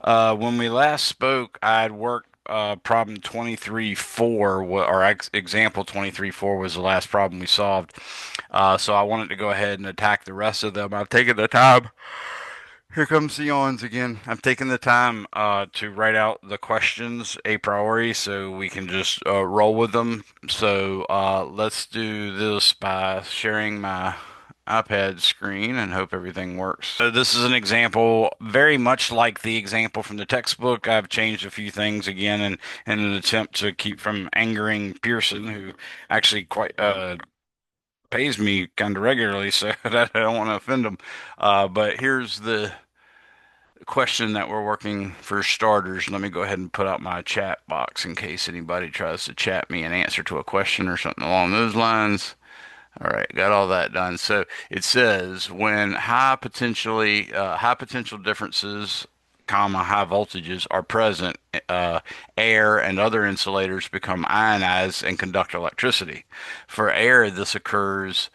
When we last spoke, I had worked problem 23.4, or example 23.4 was the last problem we solved. So I wanted to go ahead and attack the rest of them. I've taken the time. Here comes the yawns again. I've taken the time to write out the questions a priori so we can just roll with them. So let's do this by sharing my iPad screen and hope everything works. So this is an example very much like the example from the textbook. I've changed a few things again in an attempt to keep from angering Pearson, who actually quite pays me kind of regularly, so that I don't want to offend him. But here's the question that we're working for starters. Let me go ahead and put out my chat box in case anybody tries to chat me an answer to a question or something along those lines. All right, got all that done. So it says when high potential differences, comma high voltages are present, air and other insulators become ionized and conduct electricity. For air, this occurs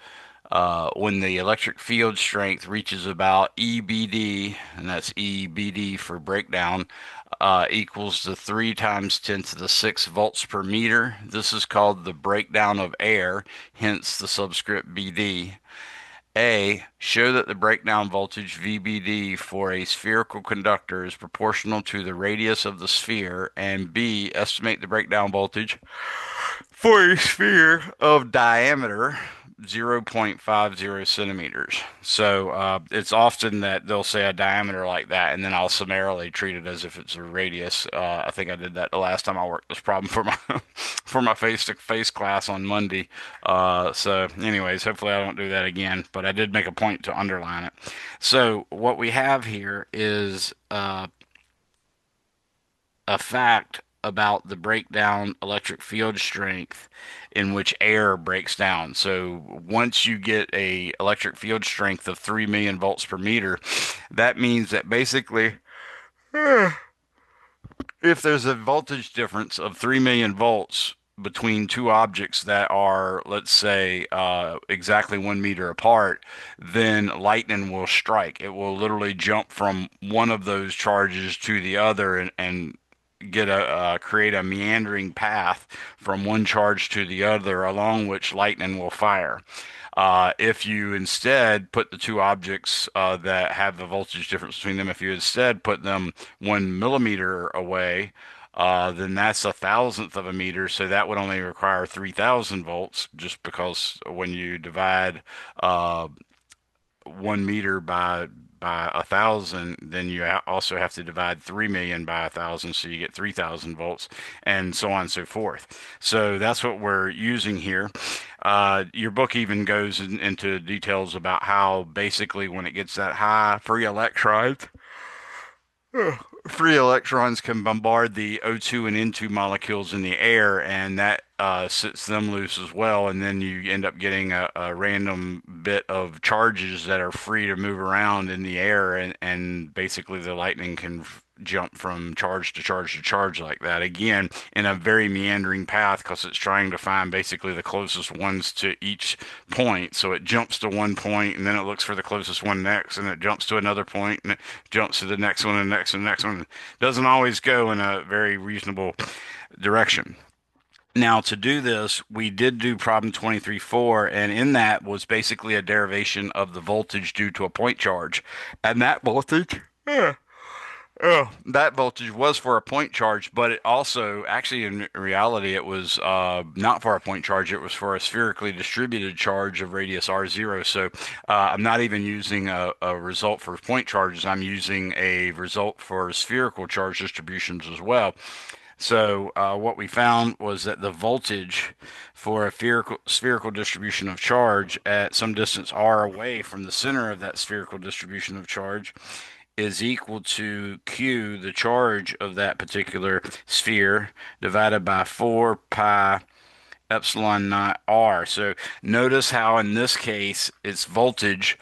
when the electric field strength reaches about EBD, and that's EBD for breakdown, equals to 3 times 10 to the 6 volts per meter. This is called the breakdown of air, hence the subscript BD. A, show that the breakdown voltage VBD for a spherical conductor is proportional to the radius of the sphere, and B, estimate the breakdown voltage for a sphere of diameter 0.50 centimeters. So it's often that they'll say a diameter like that, and then I'll summarily treat it as if it's a radius. I think I did that the last time I worked this problem for my for my face-to-face class on Monday. So, anyways, hopefully I don't do that again. But I did make a point to underline it. So what we have here is a fact about the breakdown electric field strength in which air breaks down. So once you get a electric field strength of 3 million volts per meter, that means that basically if there's a voltage difference of 3 million volts between two objects that are, let's say, exactly 1 meter apart, then lightning will strike. It will literally jump from one of those charges to the other and get a create a meandering path from one charge to the other, along which lightning will fire. If you instead put the two objects that have the voltage difference between them, if you instead put them 1 millimeter away, then that's a thousandth of a meter. So that would only require 3,000 volts, just because when you divide 1 meter by 1,000, then you also have to divide 3 million by 1,000, so you get 3,000 volts, and so on and so forth. So that's what we're using here. Your book even goes into details about how basically when it gets that high, free electrons can bombard the O2 and N2 molecules in the air, and that sets them loose as well. And then you end up getting a random bit of charges that are free to move around in the air, and basically the lightning can jump from charge to charge to charge like that. Again, in a very meandering path because it's trying to find basically the closest ones to each point. So it jumps to one point and then it looks for the closest one next, and it jumps to another point and it jumps to the next one and the next one and the next one. It doesn't always go in a very reasonable direction. Now, to do this, we did do problem 23.4, and in that was basically a derivation of the voltage due to a point charge. And that voltage was for a point charge, but it also, actually, in reality, it was not for a point charge. It was for a spherically distributed charge of radius r0. So I'm not even using a result for point charges. I'm using a result for spherical charge distributions as well. So what we found was that the voltage for a spherical distribution of charge at some distance r away from the center of that spherical distribution of charge is equal to Q, the charge of that particular sphere, divided by 4 pi epsilon naught R. So notice how in this case it's voltage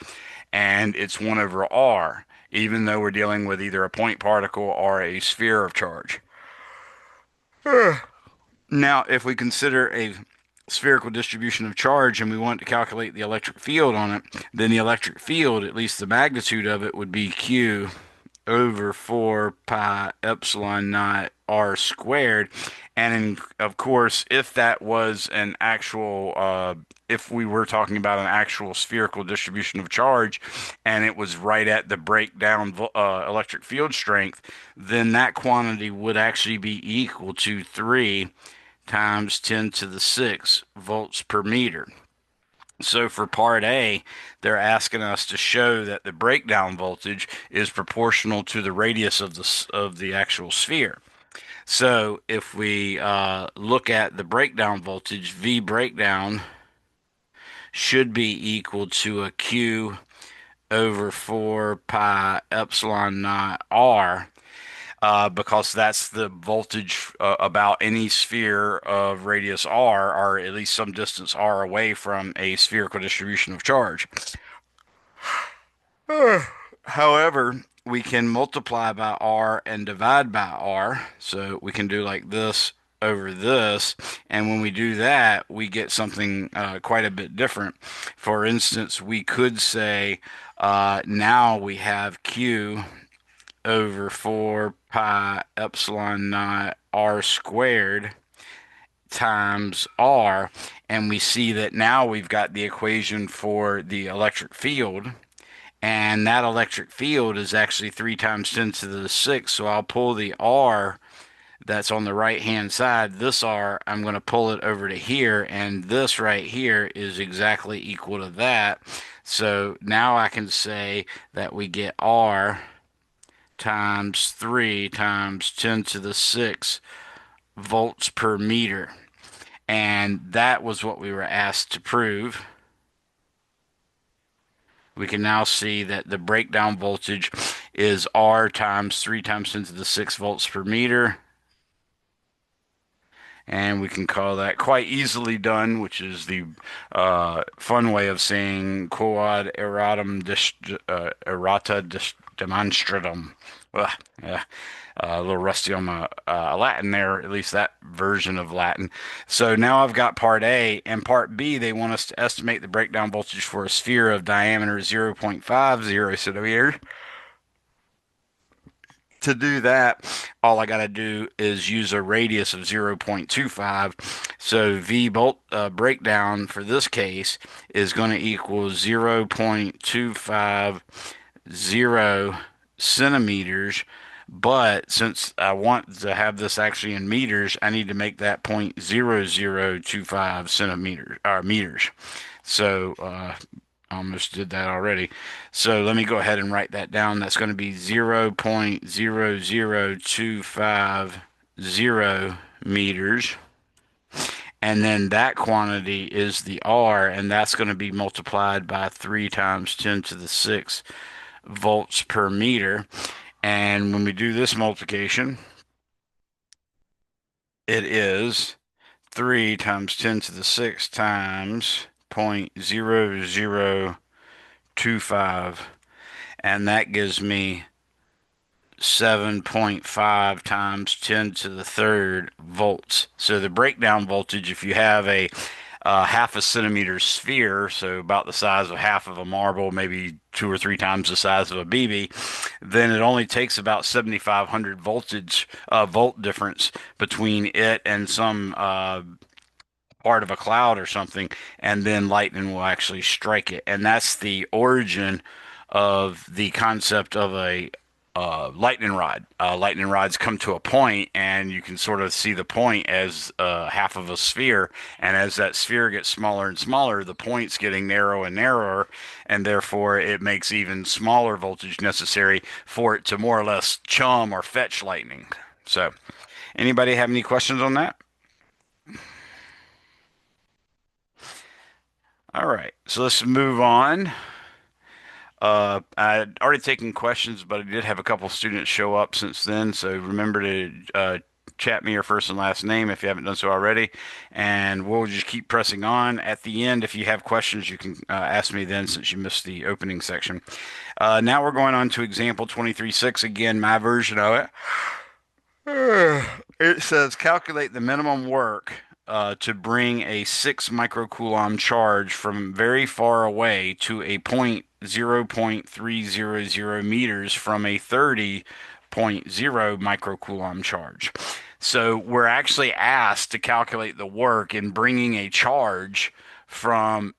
and it's 1 over R, even though we're dealing with either a point particle or a sphere of charge. Now, if we consider a spherical distribution of charge and we want to calculate the electric field on it, then the electric field, at least the magnitude of it, would be Q over 4 pi epsilon naught r squared. And of course, if that was an actual, if we were talking about an actual spherical distribution of charge and it was right at the breakdown electric field strength, then that quantity would actually be equal to 3 times 10 to the 6 volts per meter. So for part A, they're asking us to show that the breakdown voltage is proportional to the radius of the actual sphere. So if we look at the breakdown voltage, V breakdown should be equal to a Q over 4 pi epsilon naught R, because that's the voltage about any sphere of radius r, or at least some distance r away from a spherical distribution of charge. However, we can multiply by r and divide by r. So we can do like this over this. And when we do that, we get something quite a bit different. For instance, we could say now we have Q over 4 pi epsilon naught r squared times r, and we see that now we've got the equation for the electric field, and that electric field is actually 3 times 10 to the 6. So I'll pull the r that's on the right hand side, this r, I'm going to pull it over to here, and this right here is exactly equal to that. So now I can say that we get r times 3 times 10 to the 6 volts per meter. And that was what we were asked to prove. We can now see that the breakdown voltage is R times 3 times 10 to the 6 volts per meter. And we can call that quite easily done, which is the fun way of saying quod erratum errata demonstratum. Ugh, yeah. A little rusty on my Latin there, at least that version of Latin. So now I've got part A, and part B, they want us to estimate the breakdown voltage for a sphere of diameter 0.50 centimeters. To do that, all I got to do is use a radius of 0.25. So V bolt breakdown for this case is going to equal 0.250 centimeters. But since I want to have this actually in meters, I need to make that 0.0025 centimeters or meters. So I almost did that already. So let me go ahead and write that down. That's going to be 0.00250 meters. And then that quantity is the R, and that's going to be multiplied by 3 times 10 to the 6 volts per meter. And when we do this multiplication, it is 3 times 10 to the 6 times 0.0025, and that gives me 7.5 times 10 to the third volts. So the breakdown voltage, if you have a half a centimeter sphere, so about the size of half of a marble, maybe 2 or 3 times the size of a BB, then it only takes about 7,500 volt difference between it and some part of a cloud or something, and then lightning will actually strike it. And that's the origin of the concept of a lightning rod. Lightning rods come to a point, and you can sort of see the point as half of a sphere. And as that sphere gets smaller and smaller, the point's getting narrower and narrower, and therefore it makes even smaller voltage necessary for it to more or less chum or fetch lightning. So, anybody have any questions on that? All right, so let's move on. I would already taken questions, but I did have a couple students show up since then. So remember to chat me your first and last name if you haven't done so already. And we'll just keep pressing on. At the end, if you have questions, you can ask me then since you missed the opening section. Now we're going on to example 23.6, again, my version of it. It says calculate the minimum work to bring a 6 microcoulomb charge from very far away to a point 0.300 meters from a 30.0 microcoulomb charge. So we're actually asked to calculate the work in bringing a charge from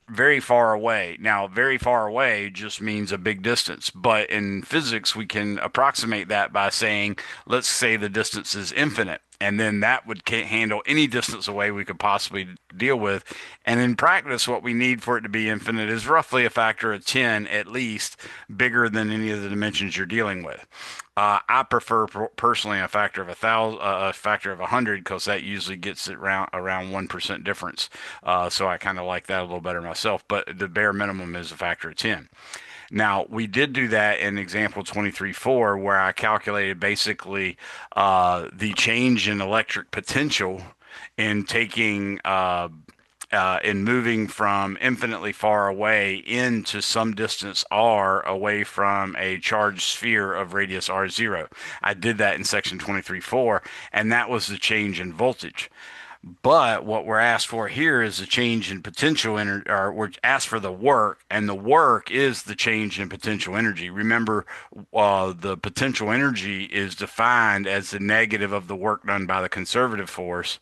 very far away. Now, very far away just means a big distance, but in physics, we can approximate that by saying, let's say the distance is infinite. And then that would handle any distance away we could possibly deal with. And in practice, what we need for it to be infinite is roughly a factor of 10 at least, bigger than any of the dimensions you're dealing with. I prefer personally a factor of 1,000, a factor of 100, because that usually gets it around 1% difference. So I kind of like that a little better myself. But the bare minimum is a factor of 10. Now, we did do that in example 23.4, where I calculated basically the change in electric potential in taking in moving from infinitely far away into some distance r away from a charged sphere of radius r0. I did that in section 23.4, and that was the change in voltage. But what we're asked for here is a change in potential energy, or we're asked for the work, and the work is the change in potential energy. Remember, the potential energy is defined as the negative of the work done by the conservative force,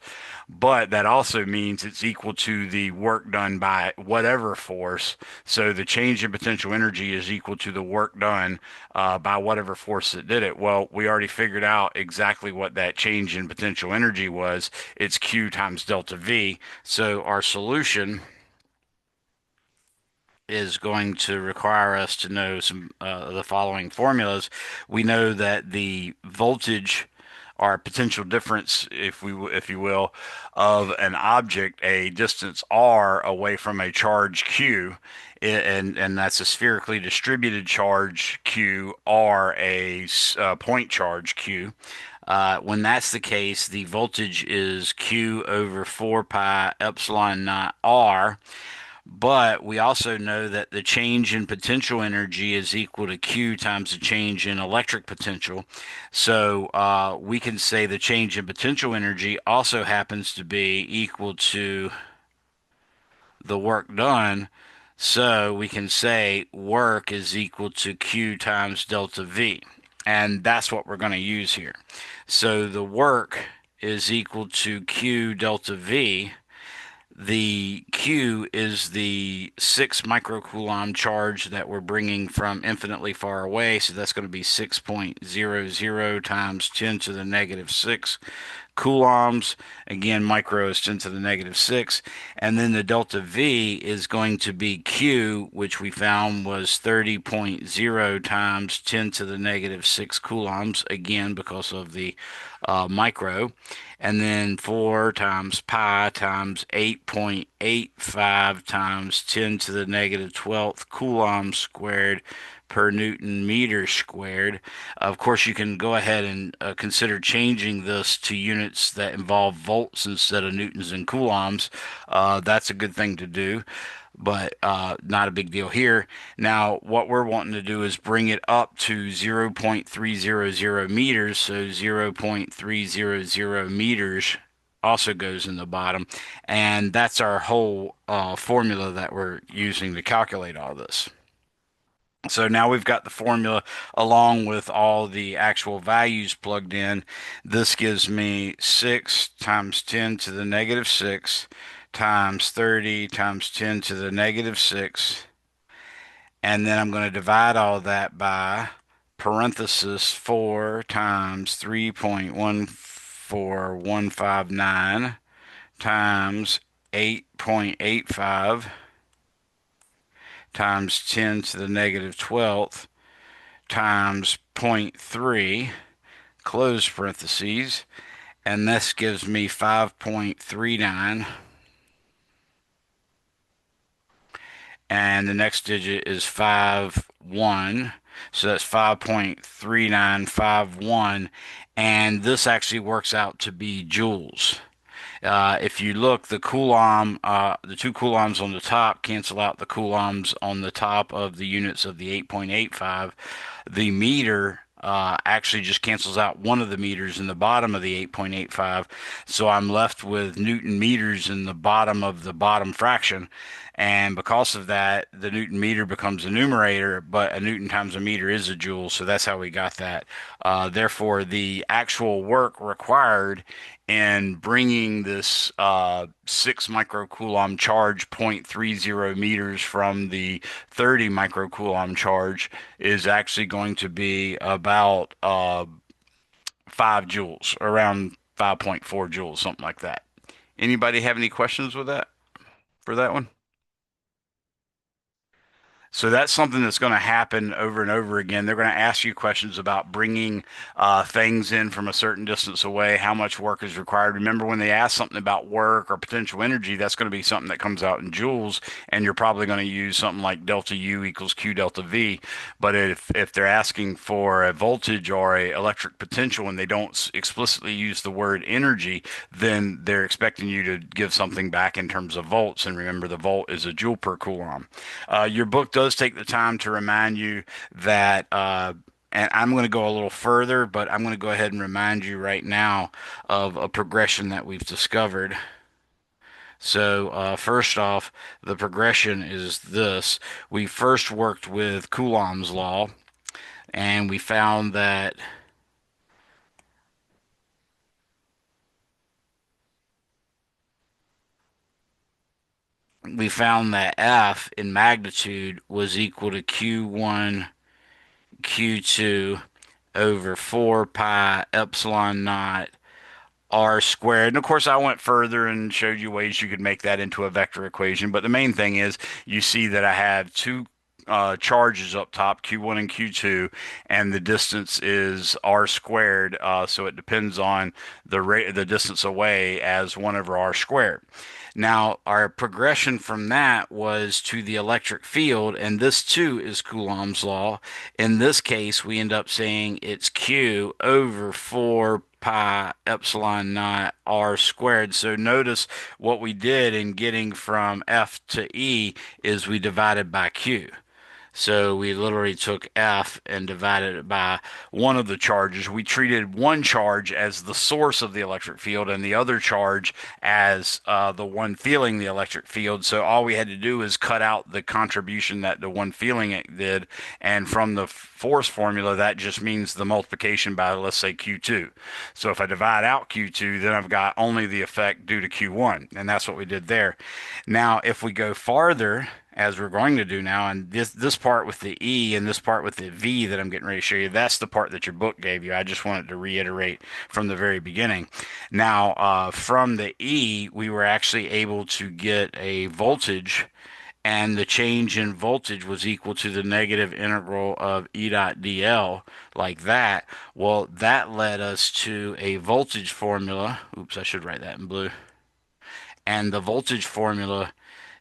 but that also means it's equal to the work done by whatever force. So the change in potential energy is equal to the work done by whatever force that did it. Well, we already figured out exactly what that change in potential energy was. It's Q times delta V. So our solution is going to require us to know some the following formulas. We know that the voltage, or potential difference, if you will, of an object a distance r away from a charge q, and that's a spherically distributed charge q, or a point charge q. When that's the case, the voltage is q over 4 pi epsilon naught r. But we also know that the change in potential energy is equal to Q times the change in electric potential. So we can say the change in potential energy also happens to be equal to the work done. So we can say work is equal to Q times delta V. And that's what we're going to use here. So the work is equal to Q delta V. The Q is the 6 microcoulomb charge that we're bringing from infinitely far away. So that's going to be 6.00 times 10 to the negative 6 coulombs. Again, micro is 10 to the negative 6. And then the delta V is going to be Q, which we found was 30.0 times 10 to the negative 6 coulombs, again, because of the micro. And then 4 times pi times 8.85 times 10 to the negative 12th coulombs squared per Newton meter squared. Of course, you can go ahead and consider changing this to units that involve volts instead of newtons and coulombs. That's a good thing to do, but not a big deal here. Now, what we're wanting to do is bring it up to 0.300 meters, so 0.300 meters also goes in the bottom, and that's our whole formula that we're using to calculate all this. So now we've got the formula along with all the actual values plugged in. This gives me 6 times 10 to the negative 6 times 30 times 10 to the negative 6. And then I'm going to divide all that by parenthesis 4 times 3.14159 times 8.85 times 10 to the negative 12th times zero point 0.3, close parentheses, and this gives me 5.39, and the next digit is 51, so that's 5.3951, and this actually works out to be joules. If you look, the two coulombs on the top cancel out the coulombs on the top of the units of the 8.85. The meter actually just cancels out one of the meters in the bottom of the 8.85. So I'm left with Newton meters in the bottom of the bottom fraction. And because of that, the Newton meter becomes a numerator, but a Newton times a meter is a joule. So that's how we got that. Therefore, the actual work required in bringing this 6 microcoulomb charge, 0.30 meters from the 30 microcoulomb charge, is actually going to be about 5 joules, around 5.4 joules, something like that. Anybody have any questions with that for that one? So that's something that's going to happen over and over again. They're going to ask you questions about bringing things in from a certain distance away, how much work is required. Remember, when they ask something about work or potential energy, that's going to be something that comes out in joules, and you're probably going to use something like delta U equals Q delta V. But if they're asking for a voltage or a electric potential and they don't explicitly use the word energy, then they're expecting you to give something back in terms of volts. And remember, the volt is a joule per coulomb. Your book does take the time to remind you that, and I'm going to go a little further, but I'm going to go ahead and remind you right now of a progression that we've discovered. So, first off, the progression is this. We first worked with Coulomb's law, and we found that F in magnitude was equal to Q1 Q2 over 4 pi epsilon naught r squared. And of course, I went further and showed you ways you could make that into a vector equation. But the main thing is you see that I have two charges up top, Q1 and Q2, and the distance is r squared. So it depends on the distance away as 1 over r squared. Now, our progression from that was to the electric field, and this too is Coulomb's law. In this case, we end up saying it's Q over 4 pi epsilon naught r squared. So notice what we did in getting from F to E is we divided by Q. So we literally took F and divided it by one of the charges. We treated one charge as the source of the electric field and the other charge as the one feeling the electric field. So all we had to do is cut out the contribution that the one feeling it did. And from the force formula, that just means the multiplication by, let's say, Q2. So if I divide out Q2, then I've got only the effect due to Q1. And that's what we did there. Now, if we go farther, as we're going to do now, and this part with the E and this part with the V that I'm getting ready to show you, that's the part that your book gave you. I just wanted to reiterate from the very beginning. Now, from the E, we were actually able to get a voltage, and the change in voltage was equal to the negative integral of E dot dl, like that. Well, that led us to a voltage formula. Oops, I should write that in blue. And the voltage formula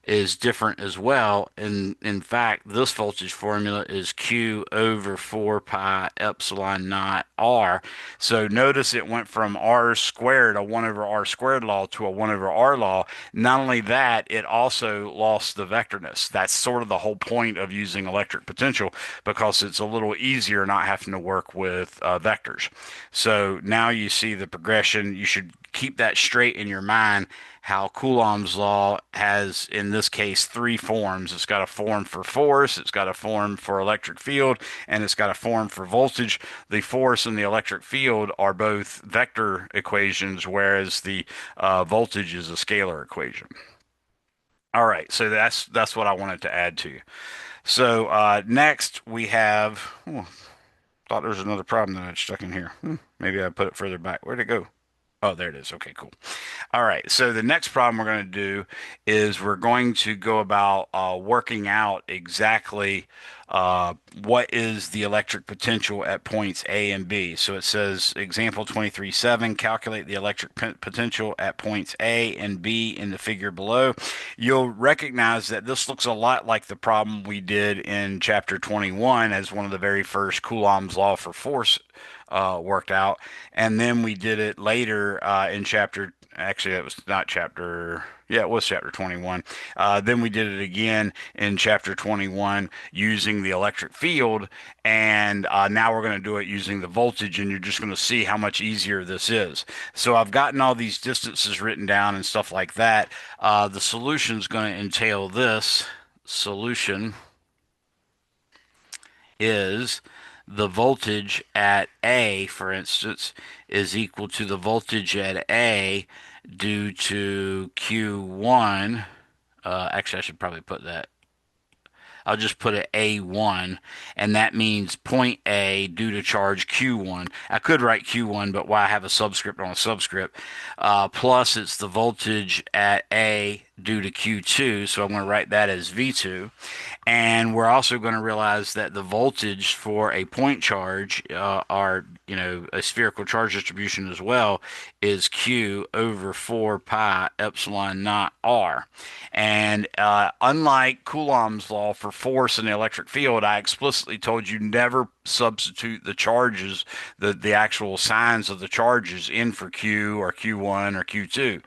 is different as well. And in fact, this voltage formula is Q over 4 pi epsilon naught R. So notice it went from R squared, a 1 over R squared law, to a 1 over R law. Not only that, it also lost the vectorness. That's sort of the whole point of using electric potential, because it's a little easier not having to work with vectors. So now you see the progression. You should keep that straight in your mind, how Coulomb's law has, in this case, 3 forms. It's got a form for force, it's got a form for electric field, and it's got a form for voltage. The force and the electric field are both vector equations, whereas the voltage is a scalar equation. All right, so that's what I wanted to add to you. So next we have, thought there was another problem that I stuck in here. Maybe I put it further back. Where'd it go? Oh, there it is. Okay, cool. All right. So the next problem we're going to do is we're going to go about working out exactly what is the electric potential at points A and B. So it says, example 23.7, calculate the electric potential at points A and B in the figure below. You'll recognize that this looks a lot like the problem we did in chapter 21 as one of the very first Coulomb's law for force worked out. And then we did it later in chapter. Actually, it was not chapter. Yeah, it was chapter 21. Then we did it again in chapter 21 using the electric field, and now we're going to do it using the voltage, and you're just going to see how much easier this is. So I've gotten all these distances written down and stuff like that. The solution is going to entail this. Solution is the voltage at A, for instance, is equal to the voltage at A due to Q1. Actually, I should probably put that. I'll just put it A1, and that means point A due to charge Q1. I could write Q1, but why have a subscript on a subscript? Plus, it's the voltage at A due to Q2, so I'm going to write that as V2. And we're also going to realize that the voltage for a point charge, a spherical charge distribution as well, is Q over 4 pi epsilon naught R. And unlike Coulomb's law for force in the electric field, I explicitly told you never substitute the charges, the actual signs of the charges in for Q or Q1 or Q2.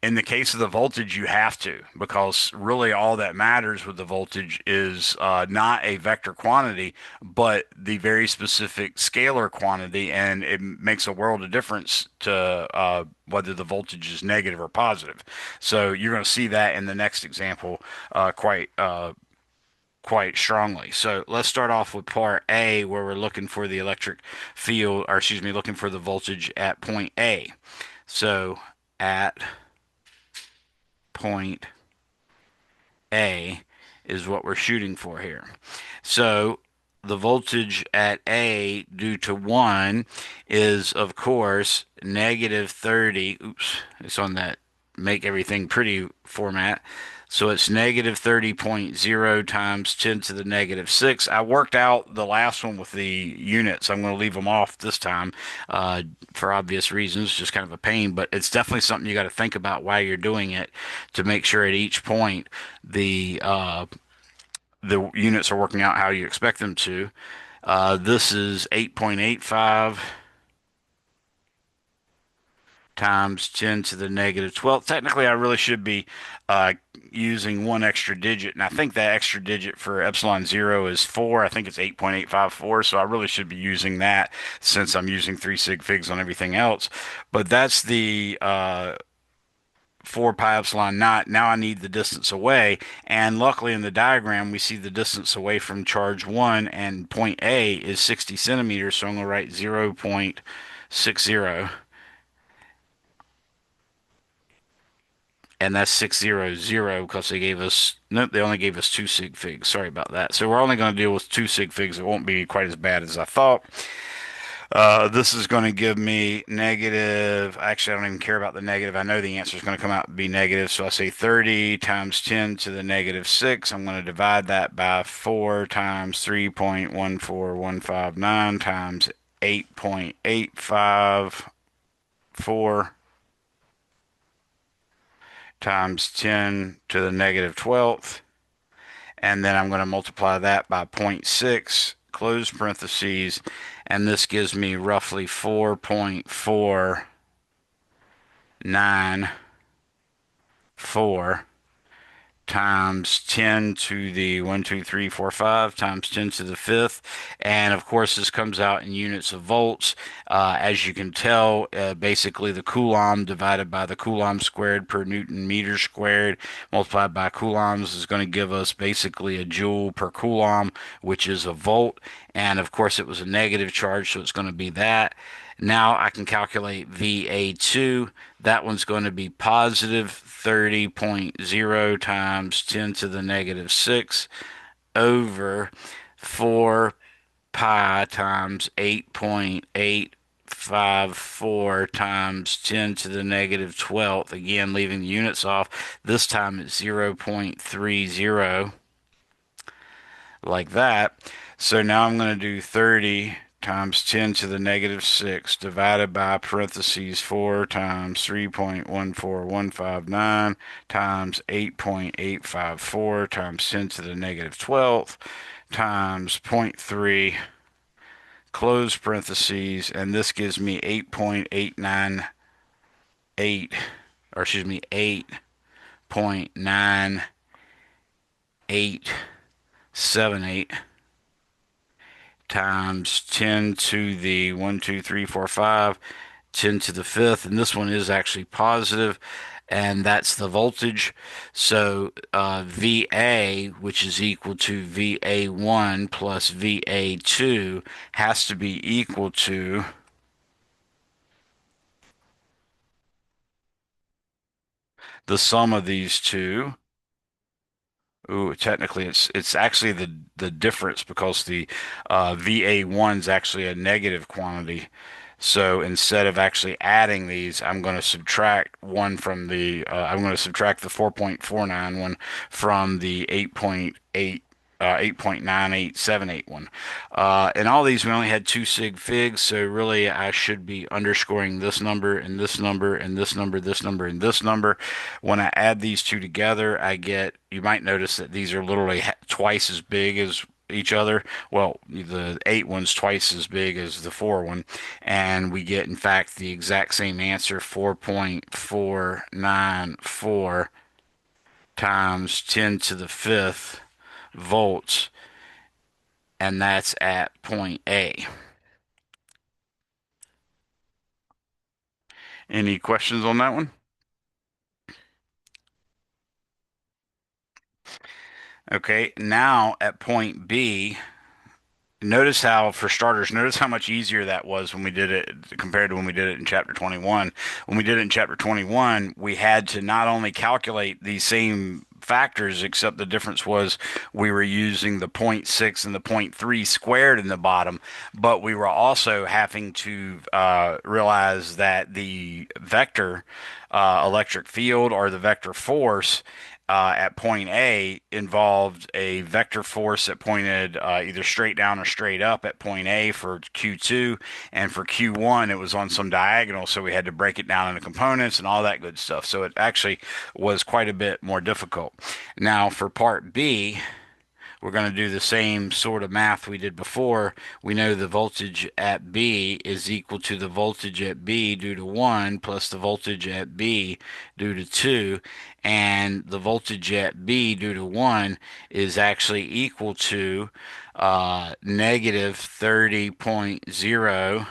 In the case of the voltage, you have to, because really all that matters with the voltage is not a vector quantity, but the very specific scalar quantity, and it makes a world of difference to whether the voltage is negative or positive. So you're going to see that in the next example quite strongly. So let's start off with part A, where we're looking for the electric field, or excuse me, looking for the voltage at point A. So at point A is what we're shooting for here. So the voltage at A due to 1 is, of course, negative 30. Oops, it's on that make everything pretty format. So it's negative 30.0 times 10 to the negative 6. I worked out the last one with the units. I'm going to leave them off this time for obvious reasons, just kind of a pain, but it's definitely something you got to think about while you're doing it to make sure at each point the units are working out how you expect them to. This is 8.85 times 10 to the negative 12th. Technically, I really should be uh, using one extra digit, and I think that extra digit for epsilon 0 is 4. I think it's 8.854, so I really should be using that since I'm using 3 sig figs on everything else. But that's the 4 pi epsilon naught. Now I need the distance away, and luckily in the diagram we see the distance away from charge 1 and point A is 60 centimeters, so I'm going to write 0.60, and that's 600 because they gave us, nope, they only gave us 2 sig figs. Sorry about that. So we're only going to deal with 2 sig figs. It won't be quite as bad as I thought. This is going to give me negative. Actually, I don't even care about the negative. I know the answer is going to come out to be negative. So I say 30 times 10 to the negative 6. I'm going to divide that by 4 times 3.14159 times 8.854 times 10 to the negative 12th. And then I'm going to multiply that by zero point 0.6, close parentheses, and this gives me roughly 4.494 times 10 to the 1, 2, 3, 4, 5 times 10 to the fifth. And of course, this comes out in units of volts. As you can tell, basically the Coulomb divided by the Coulomb squared per Newton meter squared multiplied by coulombs is going to give us basically a joule per Coulomb, which is a volt. And of course, it was a negative charge, so it's going to be that. Now I can calculate VA2. That one's going to be positive 30.0 times 10 to the negative 6 over 4 pi times 8.854 times 10 to the negative 12th. Again, leaving the units off. This time it's 0.30 like that. So now I'm going to do 30 times 10 to the negative 6 divided by parentheses 4 times 3.14159 times 8.854 times 10 to the negative 12th times 0.30 close parentheses, and this gives me 8.898, or excuse me, 8.9878 times 10 to the 1, 2, 3, 4, 5, 10 to the fifth, and this one is actually positive, and that's the voltage. So VA, which is equal to VA1 plus VA2, has to be equal to the sum of these two. Ooh, technically, it's actually the difference because the VA1 is actually a negative quantity. So instead of actually adding these, I'm going to subtract one from the I'm going to subtract the 4.491 from the 8.9878 in all these, we only had two sig figs, so really I should be underscoring this number and this number and this number, this number, and this number. When I add these two together, I get, you might notice that these are literally twice as big as each other. Well, the 8 one's twice as big as the 4 one, and we get, in fact, the exact same answer, 4.494 times 10 to the fifth volts, and that's at point A. Any questions on that one? Okay, now at point B, notice how, for starters, notice how much easier that was when we did it compared to when we did it in chapter 21. When we did it in chapter 21, we had to not only calculate these same factors, except the difference was we were using the zero point 0.6 and the zero point 0.3 squared in the bottom, but we were also having to realize that the vector electric field or the vector force at point A involved a vector force that pointed either straight down or straight up at point A for Q2, and for Q1 it was on some diagonal, so we had to break it down into components and all that good stuff. So it actually was quite a bit more difficult. Now for part B, we're going to do the same sort of math we did before. We know the voltage at B is equal to the voltage at B due to 1 plus the voltage at B due to 2. And the voltage at B due to 1 is actually equal to negative 30.0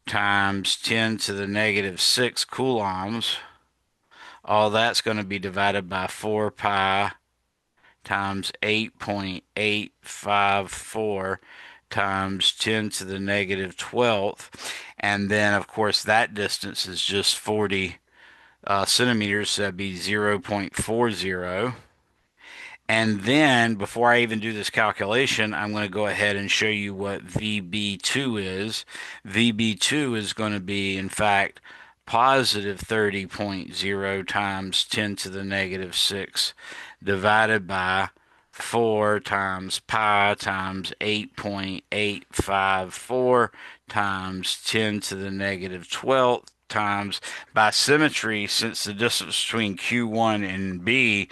times 10 to the negative 6 coulombs. All that's going to be divided by 4 pi times 8.854 times 10 to the negative 12th. And then, of course, that distance is just 40 centimeters, so that'd be 0.40. And then, before I even do this calculation, I'm going to go ahead and show you what VB2 is. VB2 is going to be, in fact, positive 30.0 times 10 to the negative 6 divided by 4 times pi times 8.854 times 10 to the negative 12th times, by symmetry, since the distance between Q1 and B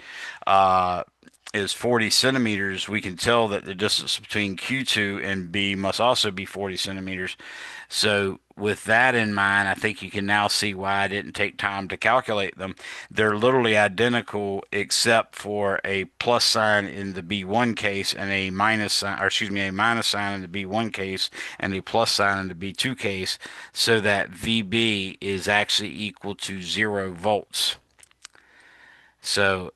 is 40 centimeters, we can tell that the distance between Q2 and B must also be 40 centimeters. So with that in mind, I think you can now see why I didn't take time to calculate them. They're literally identical except for a plus sign in the B1 case and a minus sign, or excuse me, a minus sign in the B1 case and a plus sign in the B2 case, so that VB is actually equal to 0 volts. So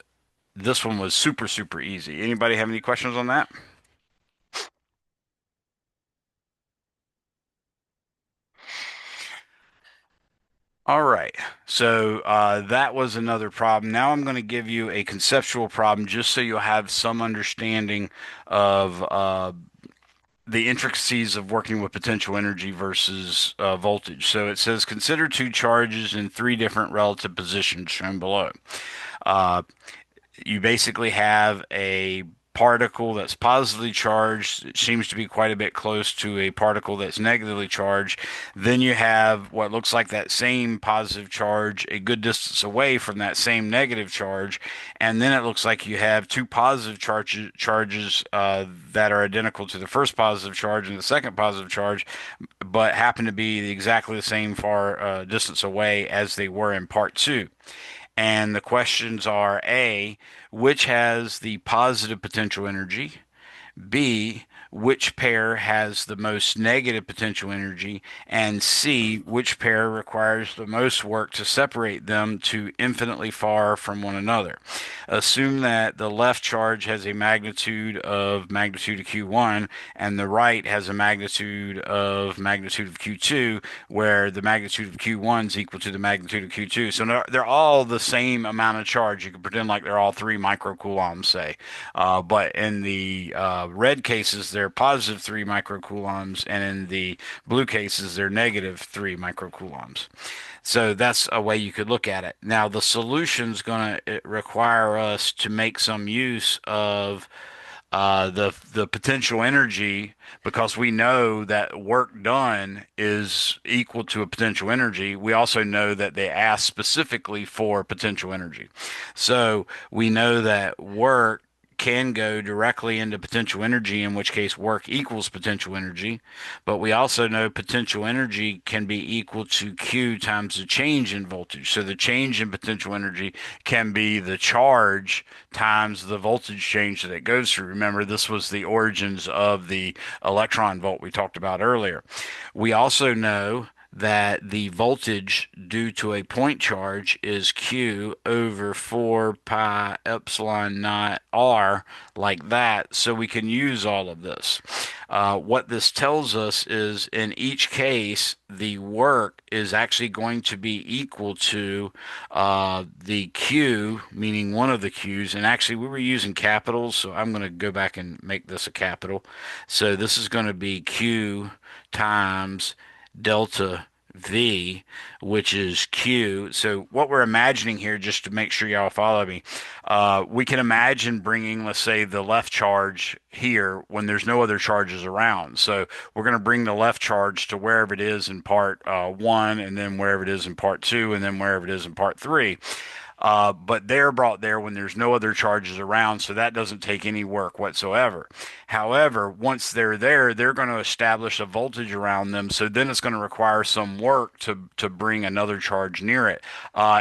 this one was super, super easy. Anybody have any questions on that? All right. So that was another problem. Now I'm going to give you a conceptual problem just so you'll have some understanding of the intricacies of working with potential energy versus voltage. So it says consider two charges in three different relative positions shown below. Uh, you basically have a particle that's positively charged. It seems to be quite a bit close to a particle that's negatively charged. Then you have what looks like that same positive charge a good distance away from that same negative charge. And then it looks like you have two positive charges that are identical to the first positive charge and the second positive charge, but happen to be exactly the same far distance away as they were in part two. And the questions are A, which has the positive potential energy? B, which pair has the most negative potential energy? And C, which pair requires the most work to separate them to infinitely far from one another? Assume that the left charge has a magnitude of Q1 and the right has a magnitude of Q2, where the magnitude of Q1 is equal to the magnitude of Q2. So they're all the same amount of charge. You can pretend like they're all 3 microcoulombs, say. But in the red cases, they're positive 3 microcoulombs, and in the blue cases, they're negative 3 microcoulombs. So that's a way you could look at it. Now, the solution's going to require us to make some use of the potential energy, because we know that work done is equal to a potential energy. We also know that they ask specifically for potential energy. So we know that work can go directly into potential energy, in which case work equals potential energy. But we also know potential energy can be equal to Q times the change in voltage. So the change in potential energy can be the charge times the voltage change that it goes through. Remember, this was the origins of the electron volt we talked about earlier. We also know that the voltage due to a point charge is Q over 4 pi epsilon naught R, like that, so we can use all of this. What this tells us is in each case, the work is actually going to be equal to the Q, meaning one of the Q's. And actually, we were using capitals, so I'm going to go back and make this a capital. So this is going to be Q times delta V, which is Q. So what we're imagining here, just to make sure y'all follow me, we can imagine bringing, let's say, the left charge here when there's no other charges around. So we're going to bring the left charge to wherever it is in part one, and then wherever it is in part two, and then wherever it is in part three. But they're brought there when there's no other charges around, so that doesn't take any work whatsoever. However, once they're there, they're going to establish a voltage around them, so then it's going to require some work to bring another charge near it.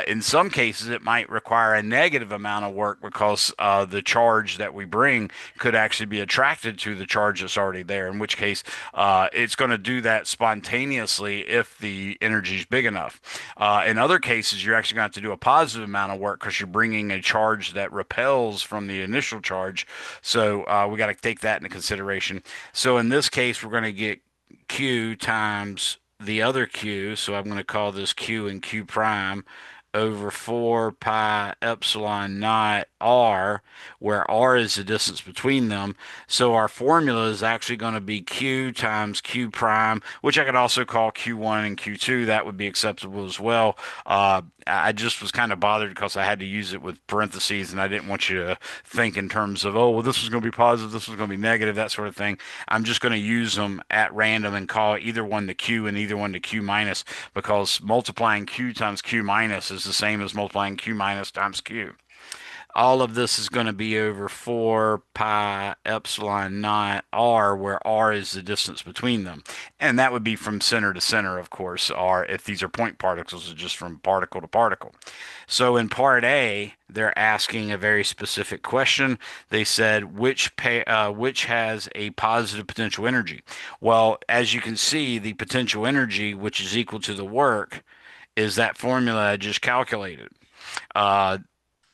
In some cases, it might require a negative amount of work because the charge that we bring could actually be attracted to the charge that's already there, in which case it's going to do that spontaneously if the energy is big enough. In other cases, you're actually going to have to do a positive amount of work because you're bringing a charge that repels from the initial charge. So we got to take that into consideration. So in this case, we're going to get Q times the other Q. So I'm going to call this Q and Q prime over 4 pi epsilon naught R, where R is the distance between them. So our formula is actually going to be Q times Q prime, which I could also call Q1 and Q2. That would be acceptable as well. I just was kind of bothered because I had to use it with parentheses, and I didn't want you to think in terms of, oh, well, this was going to be positive, this was going to be negative, that sort of thing. I'm just going to use them at random and call either one to Q and either one to Q minus, because multiplying Q times Q minus is the same as multiplying Q minus times Q. All of this is going to be over 4 pi epsilon naught R, where R is the distance between them. And that would be from center to center, of course, R, if these are point particles, it's just from particle to particle. So in part A, they're asking a very specific question. They said, which has a positive potential energy? Well, as you can see, the potential energy, which is equal to the work, is that formula I just calculated. Uh,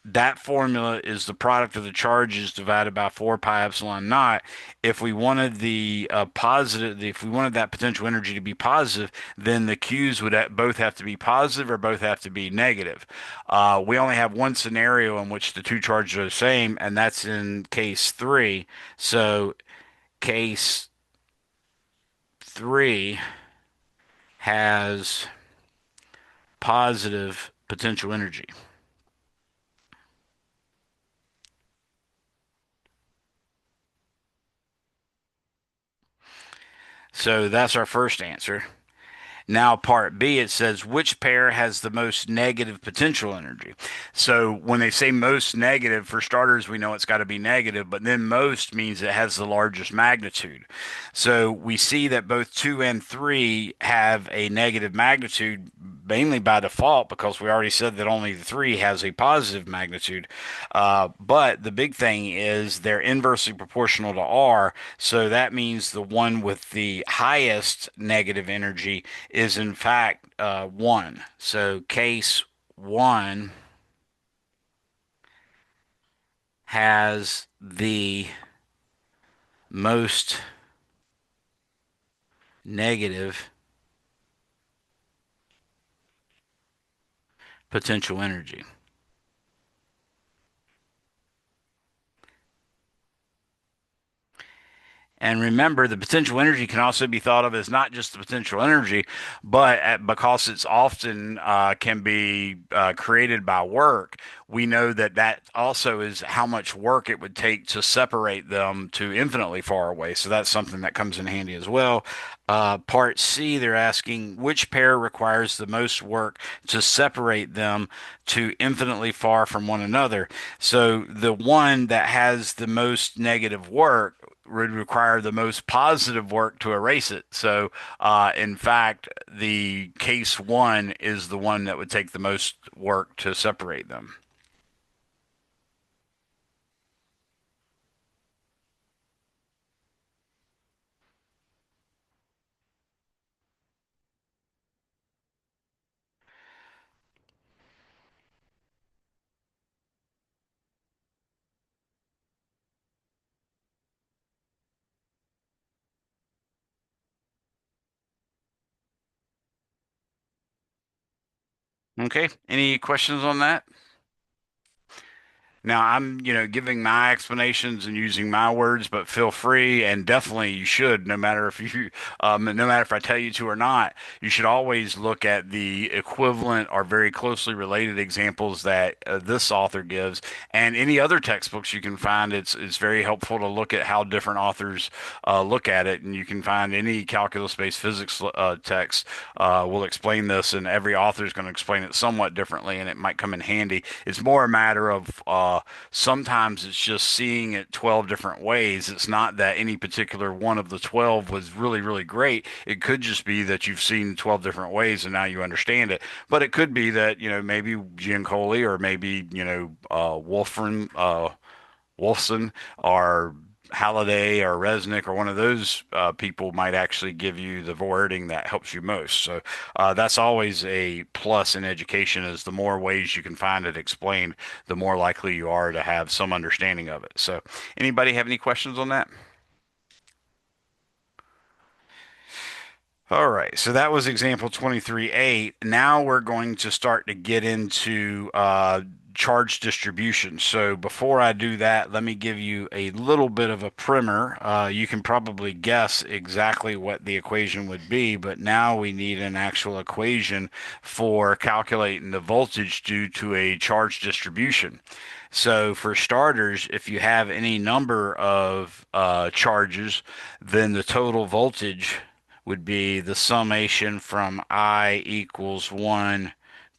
that formula is the product of the charges divided by 4 pi epsilon naught. If we wanted if we wanted that potential energy to be positive, then the Q's would both have to be positive or both have to be negative. We only have one scenario in which the two charges are the same, and that's in case three. So case three has positive potential energy. So that's our first answer. Now, part B, it says which pair has the most negative potential energy. So when they say most negative, for starters, we know it's got to be negative, but then most means it has the largest magnitude. So we see that both 2 and 3 have a negative magnitude mainly by default because we already said that only 3 has a positive magnitude. But the big thing is they're inversely proportional to R. So that means the one with the highest negative energy is in fact 1. So case 1 has the most negative potential energy. And remember, the potential energy can also be thought of as not just the potential energy, but because it's often can be created by work, we know that that also is how much work it would take to separate them to infinitely far away. So that's something that comes in handy as well. Part C, they're asking which pair requires the most work to separate them to infinitely far from one another. So the one that has the most negative work would require the most positive work to erase it. So, in fact, the case 1 is the one that would take the most work to separate them. Okay. Any questions on that? Now I'm, giving my explanations and using my words, but feel free and definitely you should, no matter if you, no matter if I tell you to or not, you should always look at the equivalent or very closely related examples that this author gives and any other textbooks you can find. It's very helpful to look at how different authors look at it, and you can find any calculus-based physics text will explain this, and every author is going to explain it somewhat differently, and it might come in handy. It's more a matter of sometimes it's just seeing it 12 different ways. It's not that any particular one of the 12 was really, really great. It could just be that you've seen 12 different ways and now you understand it. But it could be that, maybe Giancoli or maybe, Wolfson or Halliday or Resnick or one of those people might actually give you the wording that helps you most. So that's always a plus in education is the more ways you can find it explained, the more likely you are to have some understanding of it. So anybody have any questions on that? All right, so that was example 23.8. Now we're going to start to get into charge distribution. So before I do that, let me give you a little bit of a primer. You can probably guess exactly what the equation would be, but now we need an actual equation for calculating the voltage due to a charge distribution. So for starters, if you have any number of charges, then the total voltage would be the summation from I equals 1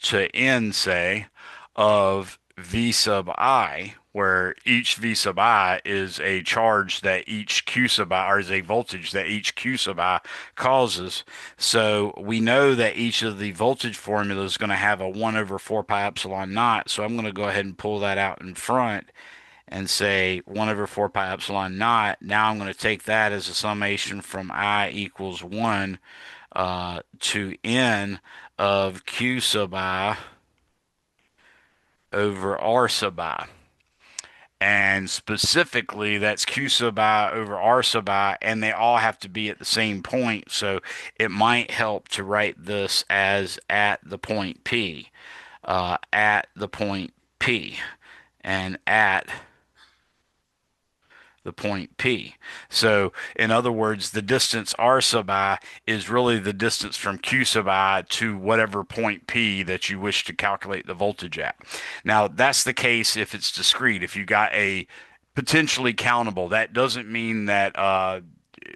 to n, say, of V sub I, where each V sub I is a charge that each Q sub I, or is a voltage that each Q sub I causes. So we know that each of the voltage formulas is going to have a 1 over 4 pi epsilon naught. So I'm going to go ahead and pull that out in front and say 1 over 4 pi epsilon naught. Now I'm going to take that as a summation from I equals 1 to n of Q sub I over R sub I. And specifically, that's Q sub I over R sub I, and they all have to be at the same point. So it might help to write this as at the point P, at the point P, and at the point P. So, in other words, the distance R sub I is really the distance from Q sub I to whatever point P that you wish to calculate the voltage at. Now, that's the case if it's discrete. If you got a potentially countable, that doesn't mean that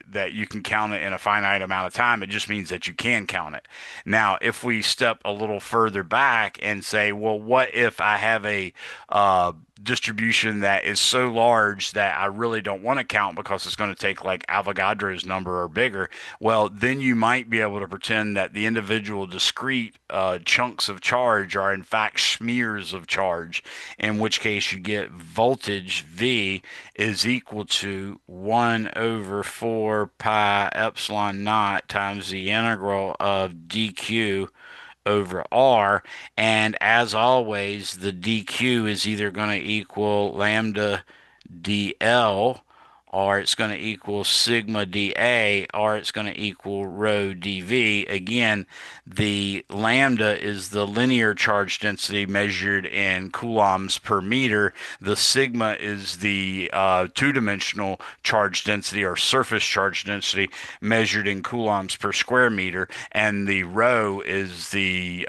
that you can count it in a finite amount of time. It just means that you can count it. Now, if we step a little further back and say, well, what if I have a distribution that is so large that I really don't want to count because it's going to take like Avogadro's number or bigger? Well, then you might be able to pretend that the individual discrete chunks of charge are in fact smears of charge, in which case you get voltage V is equal to 1 over 4 pi epsilon naught times the integral of dq over R. And as always, the dq is either going to equal lambda dl, or it's going to equal sigma dA, or it's going to equal rho dV. Again, the lambda is the linear charge density measured in coulombs per meter. The sigma is the two-dimensional charge density or surface charge density measured in coulombs per square meter. And the rho is the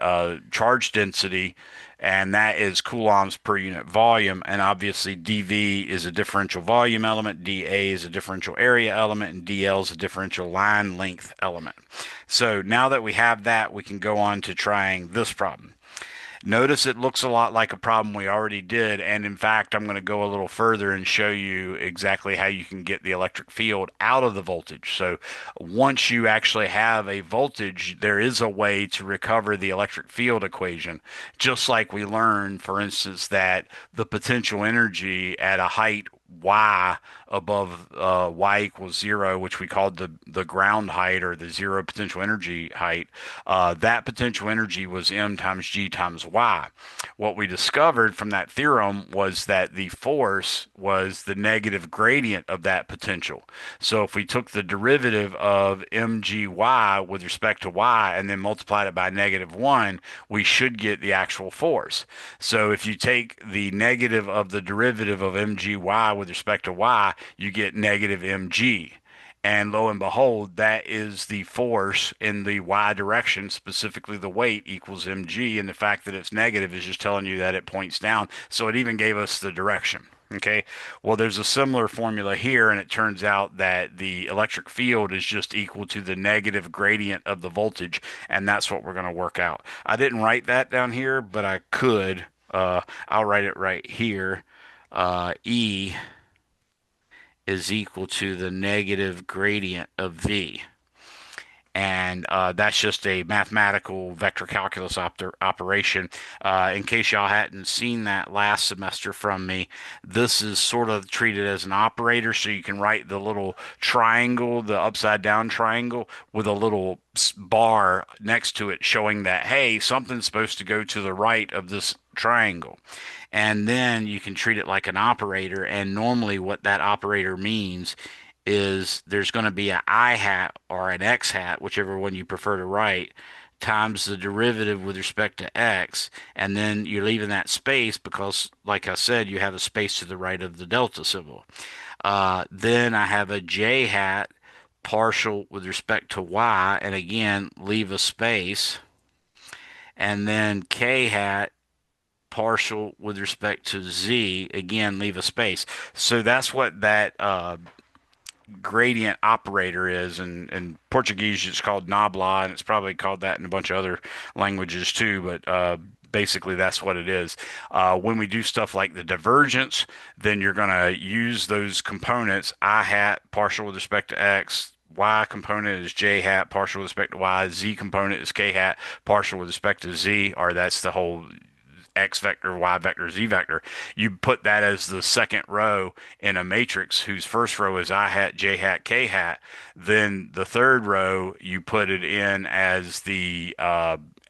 charge density, and that is coulombs per unit volume. And obviously, dV is a differential volume element, dA is a differential area element, and dL is a differential line length element. So now that we have that, we can go on to trying this problem. Notice it looks a lot like a problem we already did, and in fact, I'm going to go a little further and show you exactly how you can get the electric field out of the voltage. So once you actually have a voltage, there is a way to recover the electric field equation, just like we learned, for instance, that the potential energy at a height y above y equals zero, which we called the ground height or the zero potential energy height, that potential energy was m times g times y. What we discovered from that theorem was that the force was the negative gradient of that potential. So if we took the derivative of mgy with respect to y and then multiplied it by -1, we should get the actual force. So if you take the negative of the derivative of mgy with respect to y, you get negative mg. And lo and behold, that is the force in the y direction, specifically the weight equals mg. And the fact that it's negative is just telling you that it points down. So it even gave us the direction. Okay. Well, there's a similar formula here, and it turns out that the electric field is just equal to the negative gradient of the voltage, and that's what we're going to work out. I didn't write that down here, but I could. I'll write it right here. E is equal to the negative gradient of V. And that's just a mathematical vector calculus operation. In case y'all hadn't seen that last semester from me, this is sort of treated as an operator, so you can write the little triangle, the upside down triangle, with a little bar next to it showing that, hey, something's supposed to go to the right of this triangle. And then you can treat it like an operator, and normally what that operator means is there's going to be an I hat or an X hat, whichever one you prefer to write, times the derivative with respect to X. And then you're leaving that space because, like I said, you have a space to the right of the delta symbol. Then I have a J hat partial with respect to Y, and again, leave a space. And then K hat partial with respect to Z, again, leave a space. So that's what that gradient operator is. In Portuguese it's called nabla, and it's probably called that in a bunch of other languages too, but basically that's what it is. When we do stuff like the divergence, then you're going to use those components, I hat partial with respect to X, Y component is J hat partial with respect to Y, Z component is K hat partial with respect to Z, or that's the whole X vector, Y vector, Z vector. You put that as the second row in a matrix whose first row is I hat, J hat, K hat. Then the third row, you put it in as the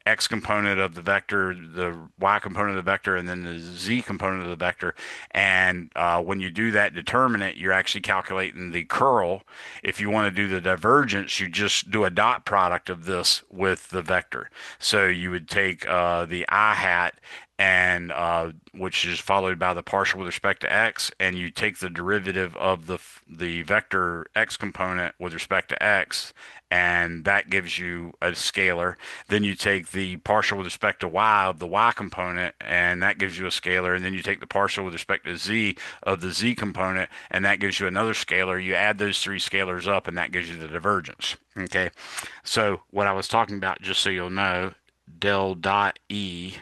X component of the vector, the Y component of the vector, and then the Z component of the vector. And when you do that determinant, you're actually calculating the curl. If you want to do the divergence, you just do a dot product of this with the vector. So you would take the I hat and which is followed by the partial with respect to x, and you take the derivative of the vector x component with respect to x, and that gives you a scalar. Then you take the partial with respect to y of the y component, and that gives you a scalar. And then you take the partial with respect to z of the z component, and that gives you another scalar. You add those three scalars up, and that gives you the divergence. Okay, so what I was talking about, just so you'll know, del dot E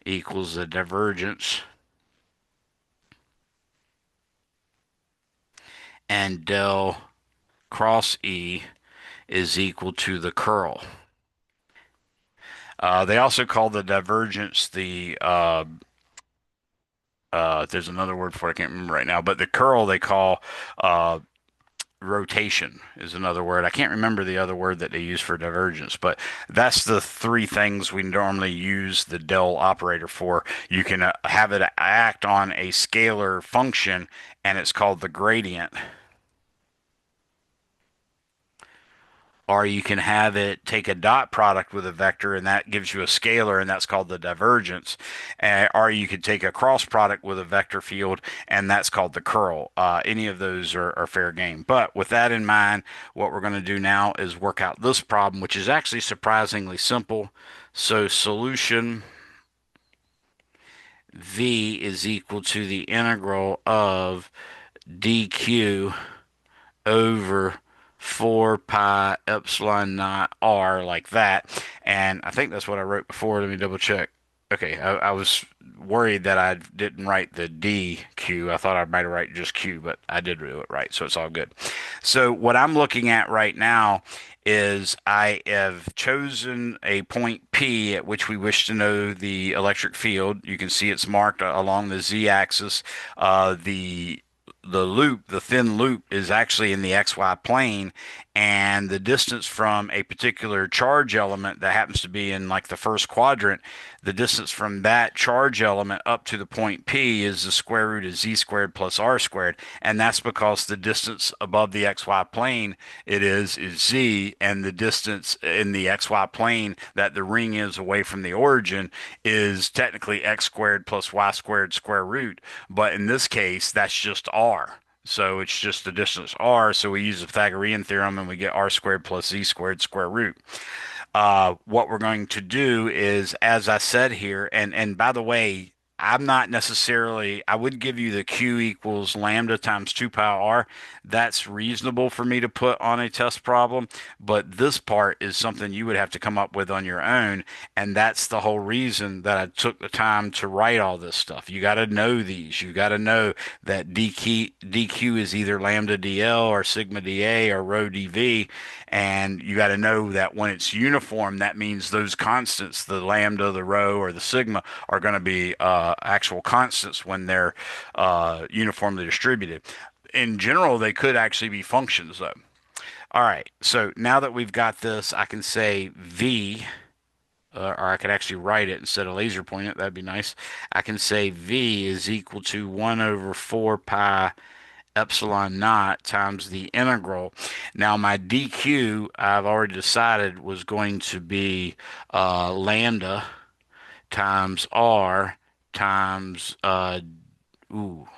equals the divergence, and del cross E is equal to the curl. They also call the divergence there's another word for it, I can't remember right now, but the curl they call uh, rotation is another word. I can't remember the other word that they use for divergence, but that's the three things we normally use the del operator for. You can have it act on a scalar function, and it's called the gradient. Or you can have it take a dot product with a vector, and that gives you a scalar, and that's called the divergence. Or you could take a cross product with a vector field, and that's called the curl. Any of those are fair game. But with that in mind, what we're going to do now is work out this problem, which is actually surprisingly simple. So solution v is equal to the integral of dq over 4 pi epsilon naught r, like that. And I think that's what I wrote before. Let me double check. Okay, I was worried that I didn't write the dq. I thought I might have written just q, but I did do it right, so it's all good. So what I'm looking at right now is I have chosen a point P at which we wish to know the electric field. You can see it's marked along the z-axis. The loop, the thin loop, is actually in the XY plane, and the distance from a particular charge element that happens to be in like the first quadrant, the distance from that charge element up to the point P is the square root of z squared plus r squared, and that's because the distance above the XY plane is z, and the distance in the XY plane that the ring is away from the origin is technically x squared plus y squared square root, but in this case, that's just r. So it's just the distance r. So we use the Pythagorean theorem and we get r squared plus z squared square root. What we're going to do is, as I said here, and by the way, I'm not necessarily, I would give you the Q equals lambda times 2 pi r. That's reasonable for me to put on a test problem, but this part is something you would have to come up with on your own, and that's the whole reason that I took the time to write all this stuff. You got to know these. You got to know that dq is either lambda dl or sigma dA or rho dV, and you got to know that when it's uniform, that means those constants, the lambda, the rho, or the sigma, are going to be actual constants when they're uniformly distributed. In general, they could actually be functions, though. All right, so now that we've got this, I can say v, or I could actually write it instead of laser point it. That'd be nice. I can say v is equal to 1 over 4 pi epsilon naught times the integral. Now my dq, I've already decided, was going to be lambda times r times ooh